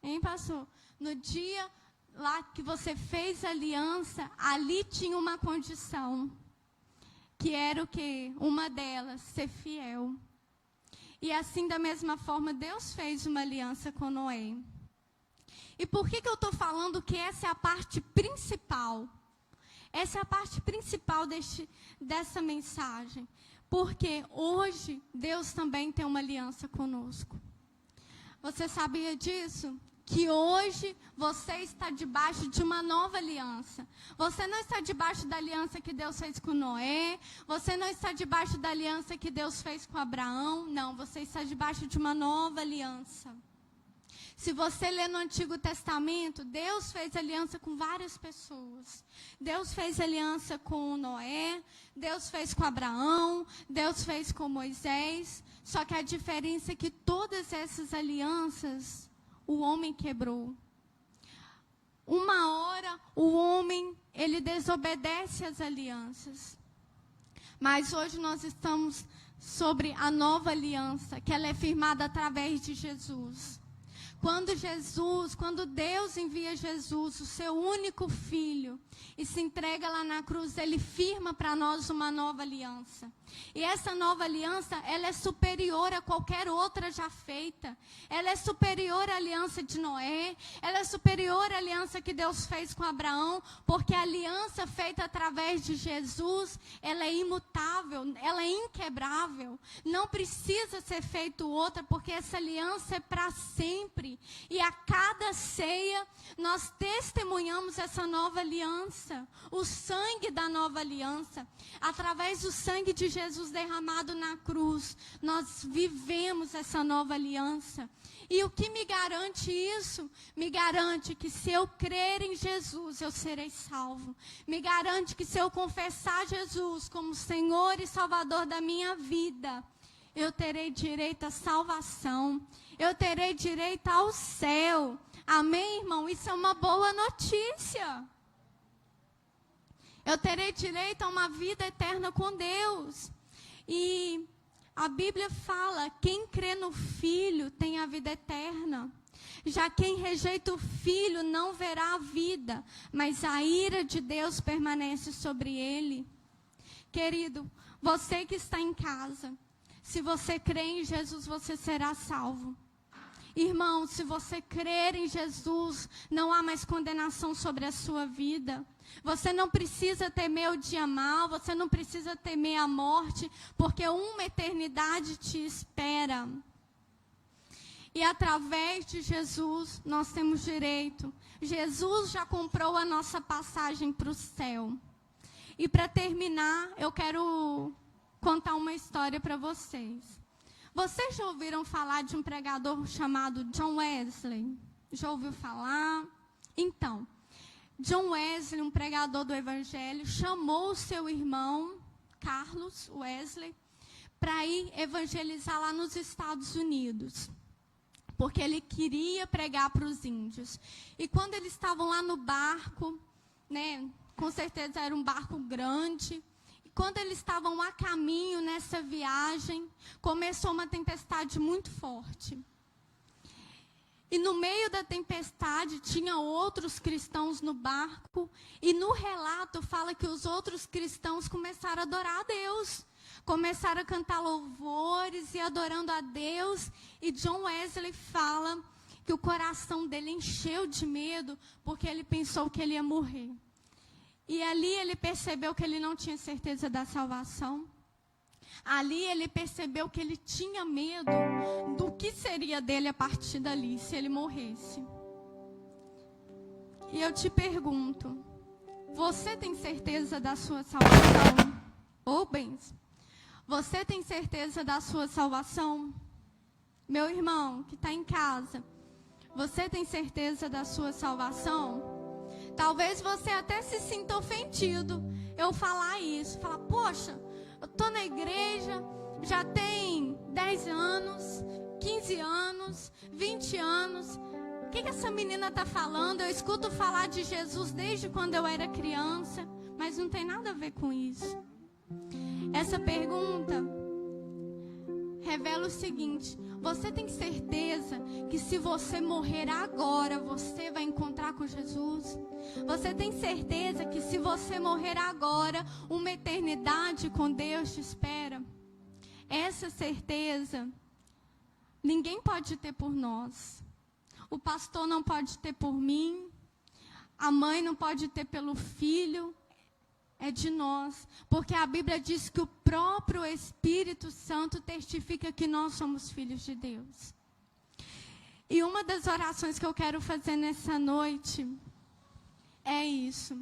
em pastor, no dia lá que você fez a aliança, ali tinha uma condição, que era o quê? Uma delas, ser fiel. E assim, da mesma forma, Deus fez uma aliança com Noé. E por que eu estou falando que essa é a parte principal? Essa é a parte principal dessa mensagem. Porque hoje, Deus também tem uma aliança conosco. Você sabia disso? Que hoje você está debaixo de uma nova aliança. Você não está debaixo da aliança que Deus fez com Noé. Você não está debaixo da aliança que Deus fez com Abraão. Não, você está debaixo de uma nova aliança. Se você ler no Antigo Testamento, Deus fez aliança com várias pessoas. Deus fez aliança com Noé, Deus fez com Abraão, Deus fez com Moisés. Só que a diferença é que todas essas alianças, o homem quebrou. Uma hora, o homem, ele desobedece às alianças. Mas hoje nós estamos sobre a nova aliança, que ela é firmada através de Jesus. Quando Deus envia Jesus, o seu único filho, e se entrega lá na cruz, ele firma para nós uma nova aliança. E essa nova aliança, ela é superior a qualquer outra já feita. Ela é superior à aliança de Noé, ela é superior à aliança que Deus fez com Abraão, porque a aliança feita através de Jesus, ela é imutável, ela é inquebrável. Não precisa ser feito outra, porque essa aliança é para sempre. E a cada ceia, nós testemunhamos essa nova aliança, o sangue da nova aliança. Através do sangue de Jesus derramado na cruz, nós vivemos essa nova aliança. E o que me garante isso? Me garante que se eu crer em Jesus, eu serei salvo. Me garante que se eu confessar Jesus como Senhor e Salvador da minha vida, eu terei direito à salvação. Eu terei direito ao céu. Amém, irmão? Isso é uma boa notícia. Eu terei direito a uma vida eterna com Deus. E a Bíblia fala, quem crê no Filho tem a vida eterna. Já quem rejeita o Filho não verá a vida, mas a ira de Deus permanece sobre ele. Querido, você que está em casa, se você crê em Jesus, você será salvo. Irmão, se você crer em Jesus, não há mais condenação sobre a sua vida. Você não precisa temer o dia mau, você não precisa temer a morte, porque uma eternidade te espera. E através de Jesus, nós temos direito. Jesus já comprou a nossa passagem para o céu. E para terminar, eu quero contar uma história para vocês. Vocês já ouviram falar de um pregador chamado John Wesley? Já ouviu falar? Então, John Wesley, um pregador do Evangelho, chamou o seu irmão, Carlos Wesley, para ir evangelizar lá nos Estados Unidos, porque ele queria pregar para os índios. E quando eles estavam lá no barco, né, com certeza era um barco grande, e quando eles estavam a caminho nessa viagem, começou uma tempestade muito forte. E no meio da tempestade tinha outros cristãos no barco. E no relato fala que os outros cristãos começaram a adorar a Deus. Começaram a cantar louvores e adorando a Deus. E John Wesley fala que o coração dele encheu de medo, porque ele pensou que ele ia morrer. E ali ele percebeu que ele não tinha certeza da salvação. Ali ele percebeu que ele tinha medo do que seria dele a partir dali, se ele morresse. E eu te pergunto, você tem certeza da sua salvação? Rubens, você tem certeza da sua salvação? Meu irmão que está em casa, você tem certeza da sua salvação? Talvez você até se sinta ofendido eu falar isso, falar, poxa, eu estou na igreja, já tem 10 anos, 15 anos, 20 anos. O que essa menina está falando? Eu escuto falar de Jesus desde quando eu era criança, mas não tem nada a ver com isso. Essa pergunta revela o seguinte: você tem certeza que se você morrer agora, você vai encontrar com Jesus? Você tem certeza que se você morrer agora, uma eternidade com Deus te espera? Essa certeza ninguém pode ter por nós. O pastor não pode ter por mim, a mãe não pode ter pelo filho. É de nós, porque a Bíblia diz que o próprio Espírito Santo testifica que nós somos filhos de Deus. E uma das orações que eu quero fazer nessa noite é isso.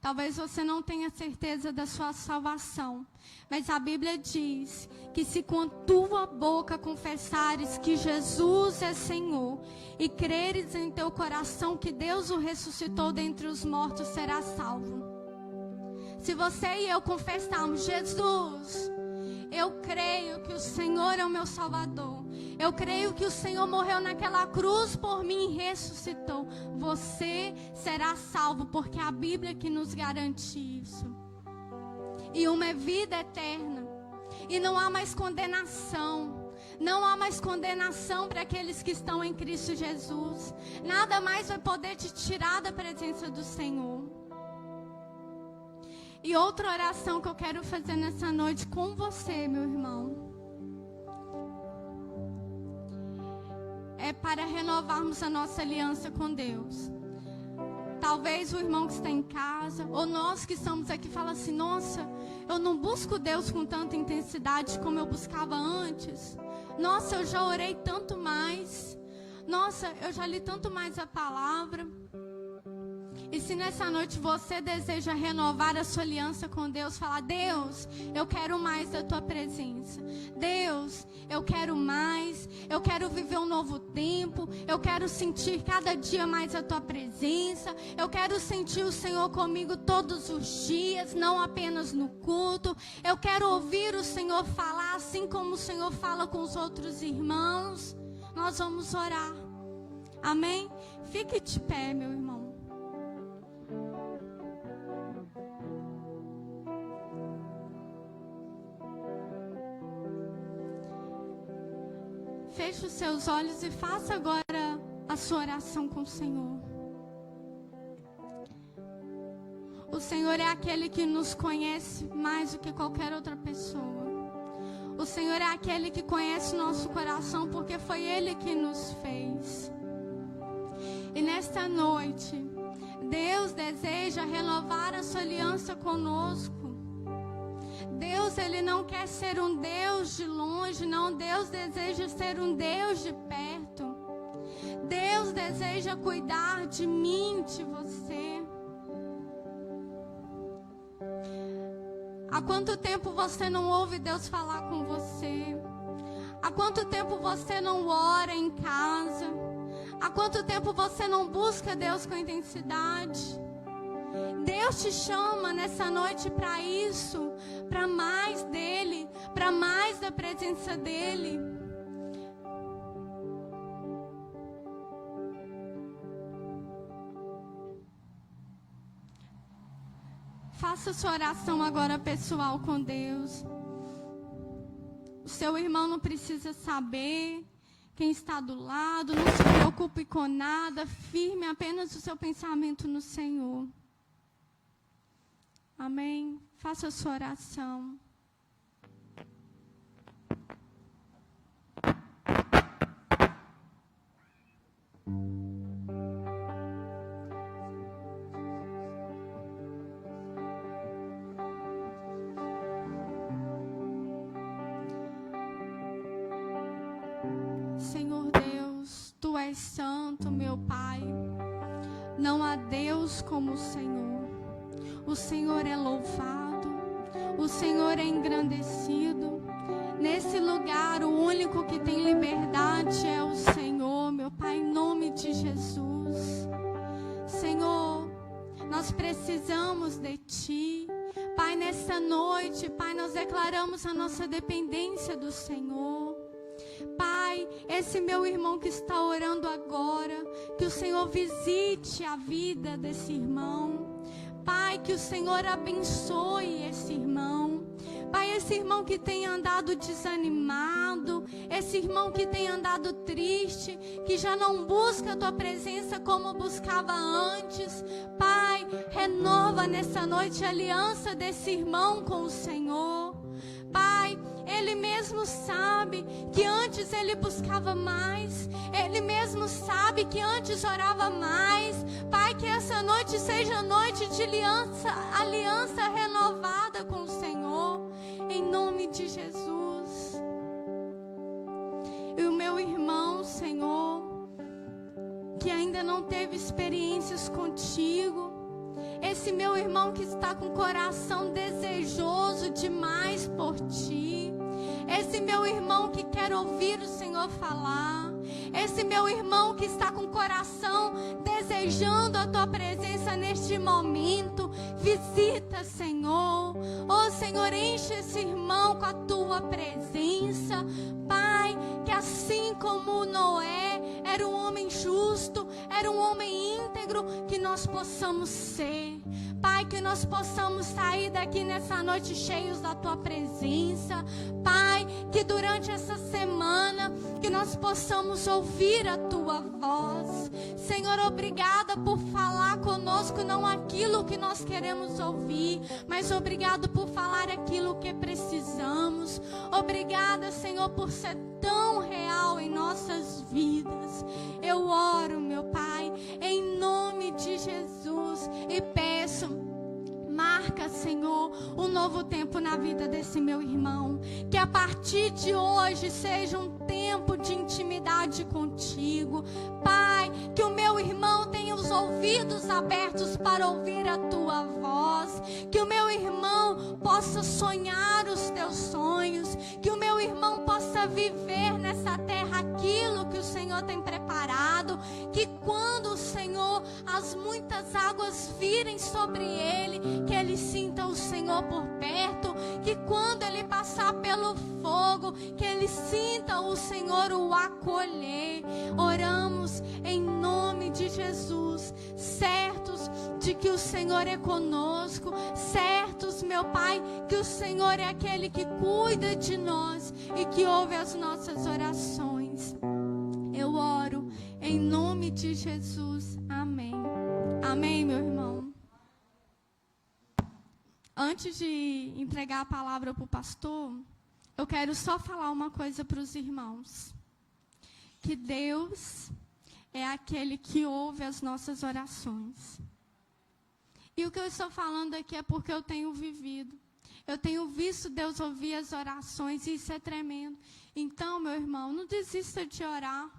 Talvez você não tenha certeza da sua salvação, mas a Bíblia diz que se com tua boca confessares que Jesus é Senhor e creres em teu coração que Deus o ressuscitou dentre os mortos, serás salvo. Se você e eu confessarmos, Jesus, eu creio que o Senhor é o meu Salvador. Eu creio que o Senhor morreu naquela cruz por mim e ressuscitou. Você será salvo, porque é a Bíblia que nos garante isso. E uma é vida eterna. E não há mais condenação. Não há mais condenação para aqueles que estão em Cristo Jesus. Nada mais vai poder te tirar da presença do Senhor. E outra oração que eu quero fazer nessa noite com você, meu irmão, é para renovarmos a nossa aliança com Deus. Talvez o irmão que está em casa, ou nós que estamos aqui, fala assim: nossa, eu não busco Deus com tanta intensidade como eu buscava antes. Nossa, eu já orei tanto mais. Nossa, eu já li tanto mais a palavra. E se nessa noite você deseja renovar a sua aliança com Deus, falar: Deus, eu quero mais da tua presença. Deus, eu quero mais. Eu quero viver um novo tempo. Eu quero sentir cada dia mais a tua presença. Eu quero sentir o Senhor comigo todos os dias, não apenas no culto. Eu quero ouvir o Senhor falar assim como o Senhor fala com os outros irmãos. Nós vamos orar. Amém? Fique de pé, meu irmão. Feche os seus olhos e faça agora a sua oração com o Senhor. O Senhor é aquele que nos conhece mais do que qualquer outra pessoa. O Senhor é aquele que conhece o nosso coração, porque foi Ele que nos fez. E nesta noite, Deus deseja renovar a sua aliança conosco. Deus, Ele não quer ser um Deus de longe, não. Deus deseja ser um Deus de perto. Deus deseja cuidar de mim, de você. Há quanto tempo você não ouve Deus falar com você? Há quanto tempo você não ora em casa? Há quanto tempo você não busca Deus com intensidade? Deus te chama nessa noite para isso, para mais dEle, para mais da presença dEle. Faça sua oração agora pessoal com Deus. O seu irmão não precisa saber quem está do lado, não se preocupe com nada, firme apenas o seu pensamento no Senhor. Amém? Faça a sua oração. Senhor Deus, Tu és santo, meu Pai. Não há Deus como o Senhor. O Senhor é louvado, o Senhor é engrandecido. Nesse lugar, o único que tem liberdade é o Senhor, meu Pai, em nome de Jesus. Senhor, nós precisamos de Ti. Pai, nessa noite, Pai, nós declaramos a nossa dependência do Senhor. Pai, esse meu irmão que está orando agora, que o Senhor visite a vida desse irmão. Pai, que o Senhor abençoe esse irmão. Pai, esse irmão que tem andado desanimado, esse irmão que tem andado triste, que já não busca a Tua presença como buscava antes. Pai, renova nessa noite a aliança desse irmão com o Senhor. Pai, ele mesmo sabe que antes ele buscava mais. Ele mesmo sabe que antes orava mais. Pai, que essa noite seja noite de aliança renovada com o Senhor, em nome de Jesus. E o meu irmão, Senhor, que ainda não teve experiências contigo, esse meu irmão que está com o coração desejoso demais por Ti, esse meu irmão que quer ouvir o Senhor falar, esse meu irmão que está com o coração desejando a Tua presença neste momento, visita, Senhor. Oh, Senhor, enche esse irmão com a Tua presença. Pai, que assim como Noé era um homem justo, era um homem íntegro, que nós possamos ser. Pai, que nós possamos sair daqui nessa noite cheios da Tua presença. Pai, que durante essa semana, que nós possamos ouvir a Tua voz. Senhor, obrigada por falar conosco, não aquilo que nós queremos ouvir, mas obrigado por falar aquilo que precisamos. Obrigada, Senhor, por ser tão real em nossas vidas. Eu oro, meu Pai, em nome de Jesus, e peço, marca, Senhor, um novo tempo na vida desse meu irmão. Que a partir de hoje seja um tempo de intimidade contigo. Pai, que o meu irmão tenha os ouvidos abertos para ouvir a Tua voz. Que o meu irmão possa sonhar os Teus sonhos. Que o meu irmão possa viver nessa terra aquilo que o Senhor tem preparado. Que quando, Senhor, as muitas águas virem sobre ele, que ele sinta o Senhor por perto. Que quando ele passar pelo fogo, que ele sinta o Senhor o acolher. Oramos em nome de Jesus, certos de que o Senhor é conosco, certos, meu Pai, que o Senhor é aquele que cuida de nós e que ouve as nossas orações. Eu oro em nome de Jesus. Amém. Amém, meu irmão. Antes de entregar a palavra para o pastor, eu quero só falar uma coisa para os irmãos. Que Deus é aquele que ouve as nossas orações. E o que eu estou falando aqui é porque eu tenho vivido. Eu tenho visto Deus ouvir as orações e isso é tremendo. Então, meu irmão, não desista de orar.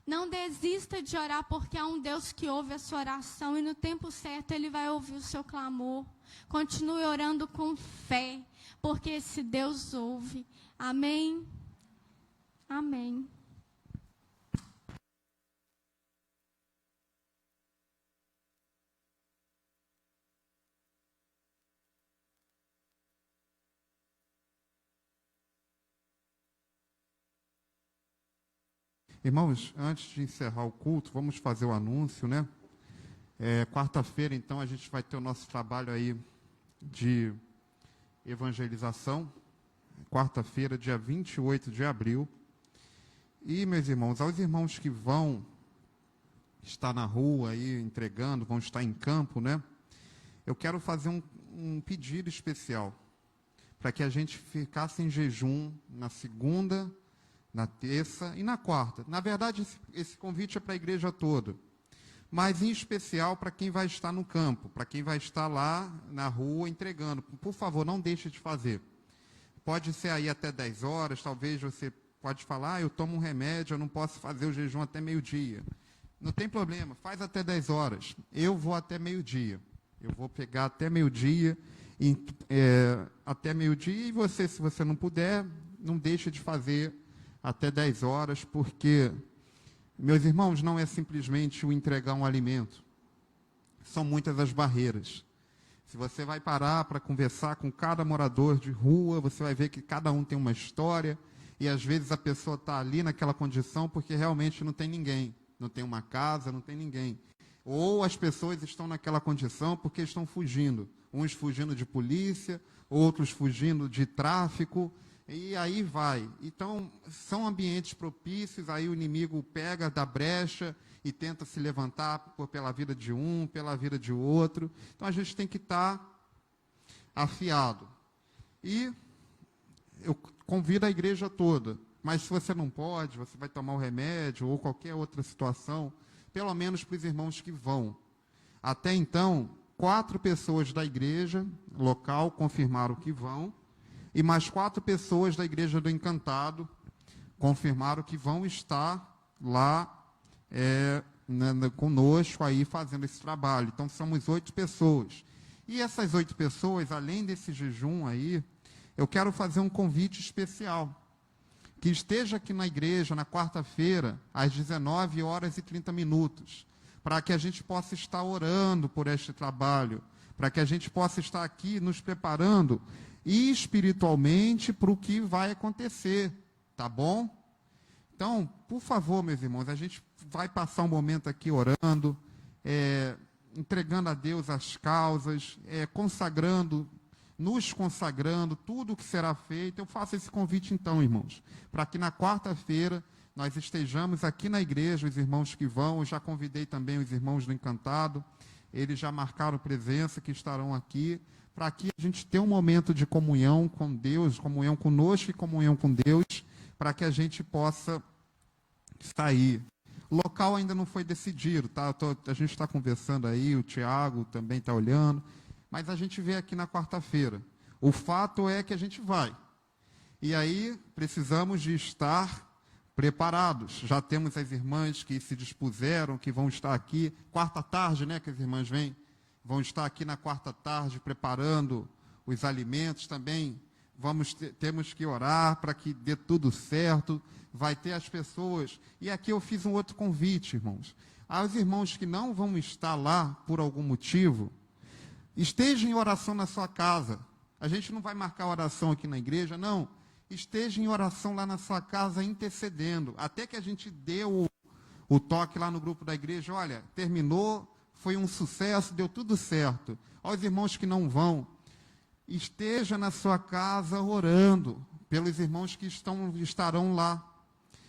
Não desista de orar, porque há um Deus que ouve a sua oração e no tempo certo Ele vai ouvir o seu clamor. Continue orando com fé, porque esse Deus ouve. Amém? Amém. Irmãos, antes de encerrar o culto, vamos fazer o anúncio, né? Quarta-feira, então, a gente vai ter o nosso trabalho aí de evangelização. Quarta-feira, dia 28 de abril. E, meus irmãos, aos irmãos que vão estar na rua aí entregando, vão estar em campo, né? Eu quero fazer um pedido especial para que a gente ficasse em jejum na segunda, na terça e na quarta. Na verdade, esse convite é para a igreja toda, mas em especial para quem vai estar no campo, para quem vai estar lá na rua entregando. Por favor, não deixe de fazer. Pode ser aí até 10 horas, talvez você pode falar, eu tomo um remédio, eu não posso fazer o jejum até meio-dia. Não tem problema, faz até 10 horas. Eu vou até meio-dia. Eu vou pegar até meio-dia, e você, se você não puder, não deixe de fazer até 10 horas, porque, meus irmãos, não é simplesmente o entregar um alimento. São muitas as barreiras. Se você vai parar para conversar com cada morador de rua, você vai ver que cada um tem uma história, e às vezes a pessoa está ali naquela condição porque realmente não tem ninguém. Não tem uma casa, não tem ninguém. Ou as pessoas estão naquela condição porque estão fugindo. Uns fugindo de polícia, outros fugindo de tráfico, e aí vai. Então, são ambientes propícios, aí o inimigo pega da brecha e tenta se levantar pela vida de um, pela vida de outro. Então, a gente tem que estar afiado. E eu convido a igreja toda, mas se você não pode, você vai tomar o remédio ou qualquer outra situação, pelo menos para os irmãos que vão. Até então, 4 pessoas da igreja local confirmaram que vão, e mais 4 pessoas da Igreja do Encantado confirmaram que vão estar lá conosco aí fazendo esse trabalho. Então, somos 8 pessoas. E essas 8 pessoas, além desse jejum aí, eu quero fazer um convite especial. Que esteja aqui na igreja na quarta-feira, às 19h30, para que a gente possa estar orando por este trabalho, para que a gente possa estar aqui nos preparando espiritualmente para o que vai acontecer, tá bom? Então, por favor, meus irmãos, a gente vai passar um momento aqui orando, entregando a Deus as causas, nos consagrando, tudo o que será feito. Eu faço esse convite então, irmãos, para que na quarta-feira nós estejamos aqui na igreja, os irmãos que vão. Eu já convidei também os irmãos do Encantado, eles já marcaram presença, que estarão aqui, para que a gente tenha um momento de comunhão com Deus, comunhão conosco e comunhão com Deus, para que a gente possa sair. O local ainda não foi decidido, tá? A gente está conversando aí, o Tiago também está olhando, mas a gente vê aqui na quarta-feira. O fato é que a gente vai. E aí precisamos de estar preparados. Já temos as irmãs que se dispuseram, que vão estar aqui. Quarta tarde, né, que as irmãs vão estar aqui na quarta tarde preparando os alimentos também. Temos que orar para que dê tudo certo. Vai ter as pessoas. E aqui eu fiz um outro convite, irmãos. Aos irmãos que não vão estar lá por algum motivo, esteja em oração na sua casa. A gente não vai marcar oração aqui na igreja, não. Esteja em oração lá na sua casa, intercedendo. Até que a gente dê o toque lá no grupo da igreja. Olha, terminou, foi um sucesso, deu tudo certo. Aos irmãos que não vão, esteja na sua casa orando pelos irmãos que estarão lá.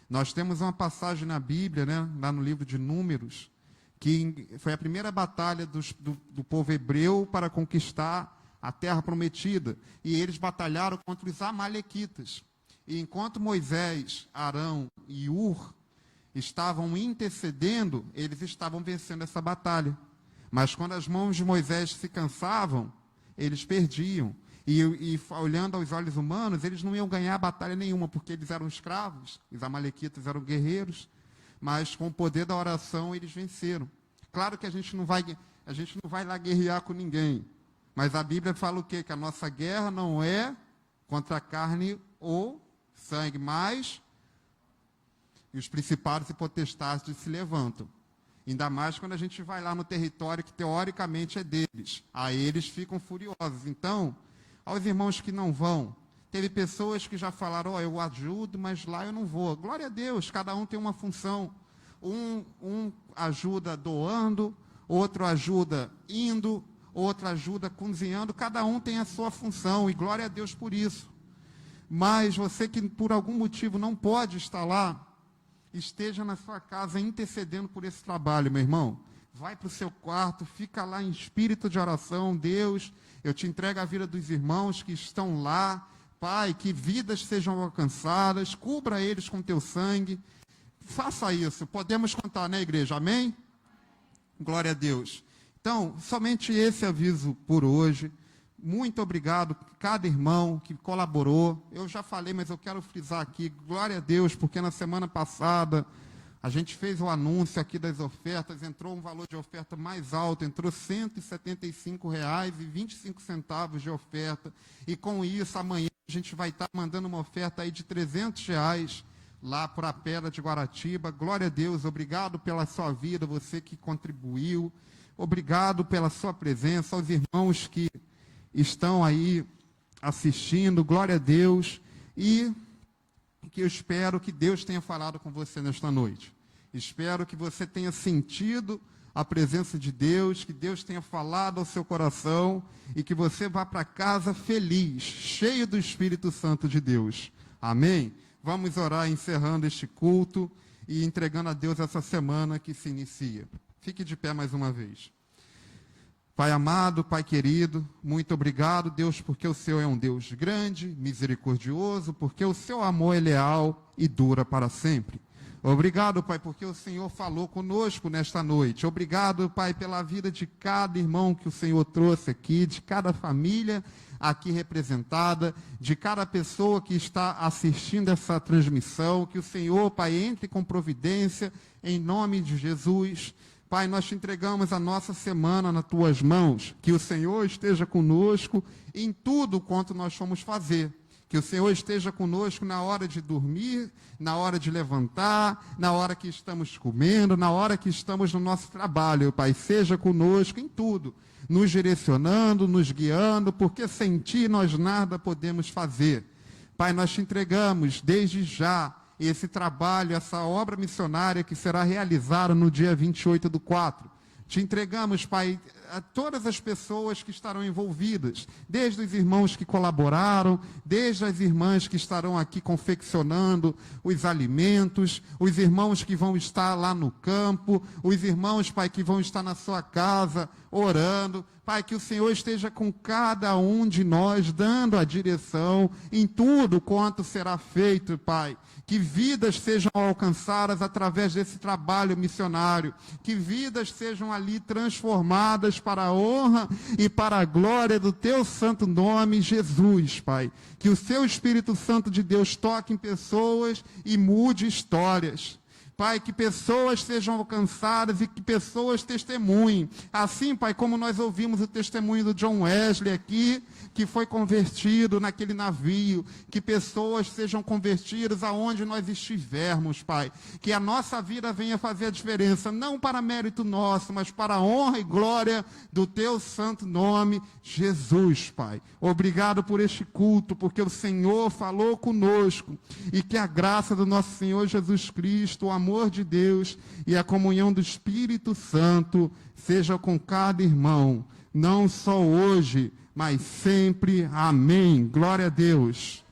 Nós temos uma passagem na Bíblia, né, lá no livro de Números, que foi a primeira batalha do povo hebreu para conquistar a terra prometida. E eles batalharam contra os amalequitas. E enquanto Moisés, Arão e Ur estavam intercedendo, eles estavam vencendo essa batalha. Mas quando as mãos de Moisés se cansavam, eles perdiam. E olhando aos olhos humanos, eles não iam ganhar batalha nenhuma, porque eles eram escravos, os amalequitas eram guerreiros, mas com o poder da oração eles venceram. Claro que a gente não vai lá guerrear com ninguém, mas a Bíblia fala o quê? Que a nossa guerra não é contra a carne ou sangue, mas os principados e potestades se levantam. Ainda mais quando a gente vai lá no território que teoricamente é deles. Aí eles ficam furiosos. Então, aos irmãos que não vão, teve pessoas que já falaram, eu ajudo, mas lá eu não vou. Glória a Deus, cada um tem uma função. Um ajuda doando, outro ajuda indo, outro ajuda cozinhando, cada um tem a sua função, e glória a Deus por isso. Mas você que por algum motivo não pode estar lá, esteja na sua casa intercedendo por esse trabalho, meu irmão. Vai para o seu quarto, fica lá em espírito de oração. Deus, eu te entrego a vida dos irmãos que estão lá. Pai, que vidas sejam alcançadas, cubra eles com teu sangue. Faça isso. Podemos contar, né, igreja? Amém? Glória a Deus. Então, somente esse aviso por hoje. Muito obrigado a cada irmão que colaborou. Eu já falei, mas eu quero frisar aqui, glória a Deus, porque na semana passada a gente fez o anúncio aqui das ofertas, entrou um valor de oferta mais alto, entrou R$ 175,25 de oferta. E com isso, amanhã a gente vai estar mandando uma oferta aí de R$ 300 lá para a Pedra de Guaratiba. Glória a Deus, obrigado pela sua vida, você que contribuiu. Obrigado pela sua presença, aos irmãos que estão aí assistindo, glória a Deus, e que eu espero que Deus tenha falado com você nesta noite. Espero que você tenha sentido a presença de Deus, que Deus tenha falado ao seu coração e que você vá para casa feliz, cheio do Espírito Santo de Deus. Amém? Vamos orar encerrando este culto e entregando a Deus essa semana que se inicia. Fique de pé mais uma vez. Pai amado, Pai querido, muito obrigado, Deus, porque o Senhor é um Deus grande, misericordioso, porque o seu amor é leal e dura para sempre. Obrigado, Pai, porque o Senhor falou conosco nesta noite. Obrigado, Pai, pela vida de cada irmão que o Senhor trouxe aqui, de cada família aqui representada, de cada pessoa que está assistindo essa transmissão. Que o Senhor, Pai, entre com providência em nome de Jesus. Pai, nós te entregamos a nossa semana nas tuas mãos, que o Senhor esteja conosco em tudo quanto nós fomos fazer, que o Senhor esteja conosco na hora de dormir, na hora de levantar, na hora que estamos comendo, na hora que estamos no nosso trabalho, Pai, seja conosco em tudo, nos direcionando, nos guiando, porque sem Ti nós nada podemos fazer. Pai, nós te entregamos desde já esse trabalho, essa obra missionária que será realizada no dia 28/4. Te entregamos, Pai, a todas as pessoas que estarão envolvidas, desde os irmãos que colaboraram, desde as irmãs que estarão aqui confeccionando os alimentos, os irmãos que vão estar lá no campo, os irmãos, Pai, que vão estar na sua casa orando. Pai, que o Senhor esteja com cada um de nós, dando a direção em tudo quanto será feito, Pai. Que vidas sejam alcançadas através desse trabalho missionário. Que vidas sejam ali transformadas para a honra e para a glória do Teu santo nome, Jesus, Pai. Que o Seu Espírito Santo de Deus toque em pessoas e mude histórias. Pai, que pessoas sejam alcançadas e que pessoas testemunhem. Assim, Pai, como nós ouvimos o testemunho do John Wesley aqui, que foi convertido naquele navio, que pessoas sejam convertidas aonde nós estivermos, Pai. Que a nossa vida venha fazer a diferença, não para mérito nosso, mas para a honra e glória do Teu santo nome, Jesus, Pai. Obrigado por este culto, porque o Senhor falou conosco, e que a graça do nosso Senhor Jesus Cristo, o amor de Deus e a comunhão do Espírito Santo seja com cada irmão, não só hoje, mas sempre. Amém. Glória a Deus.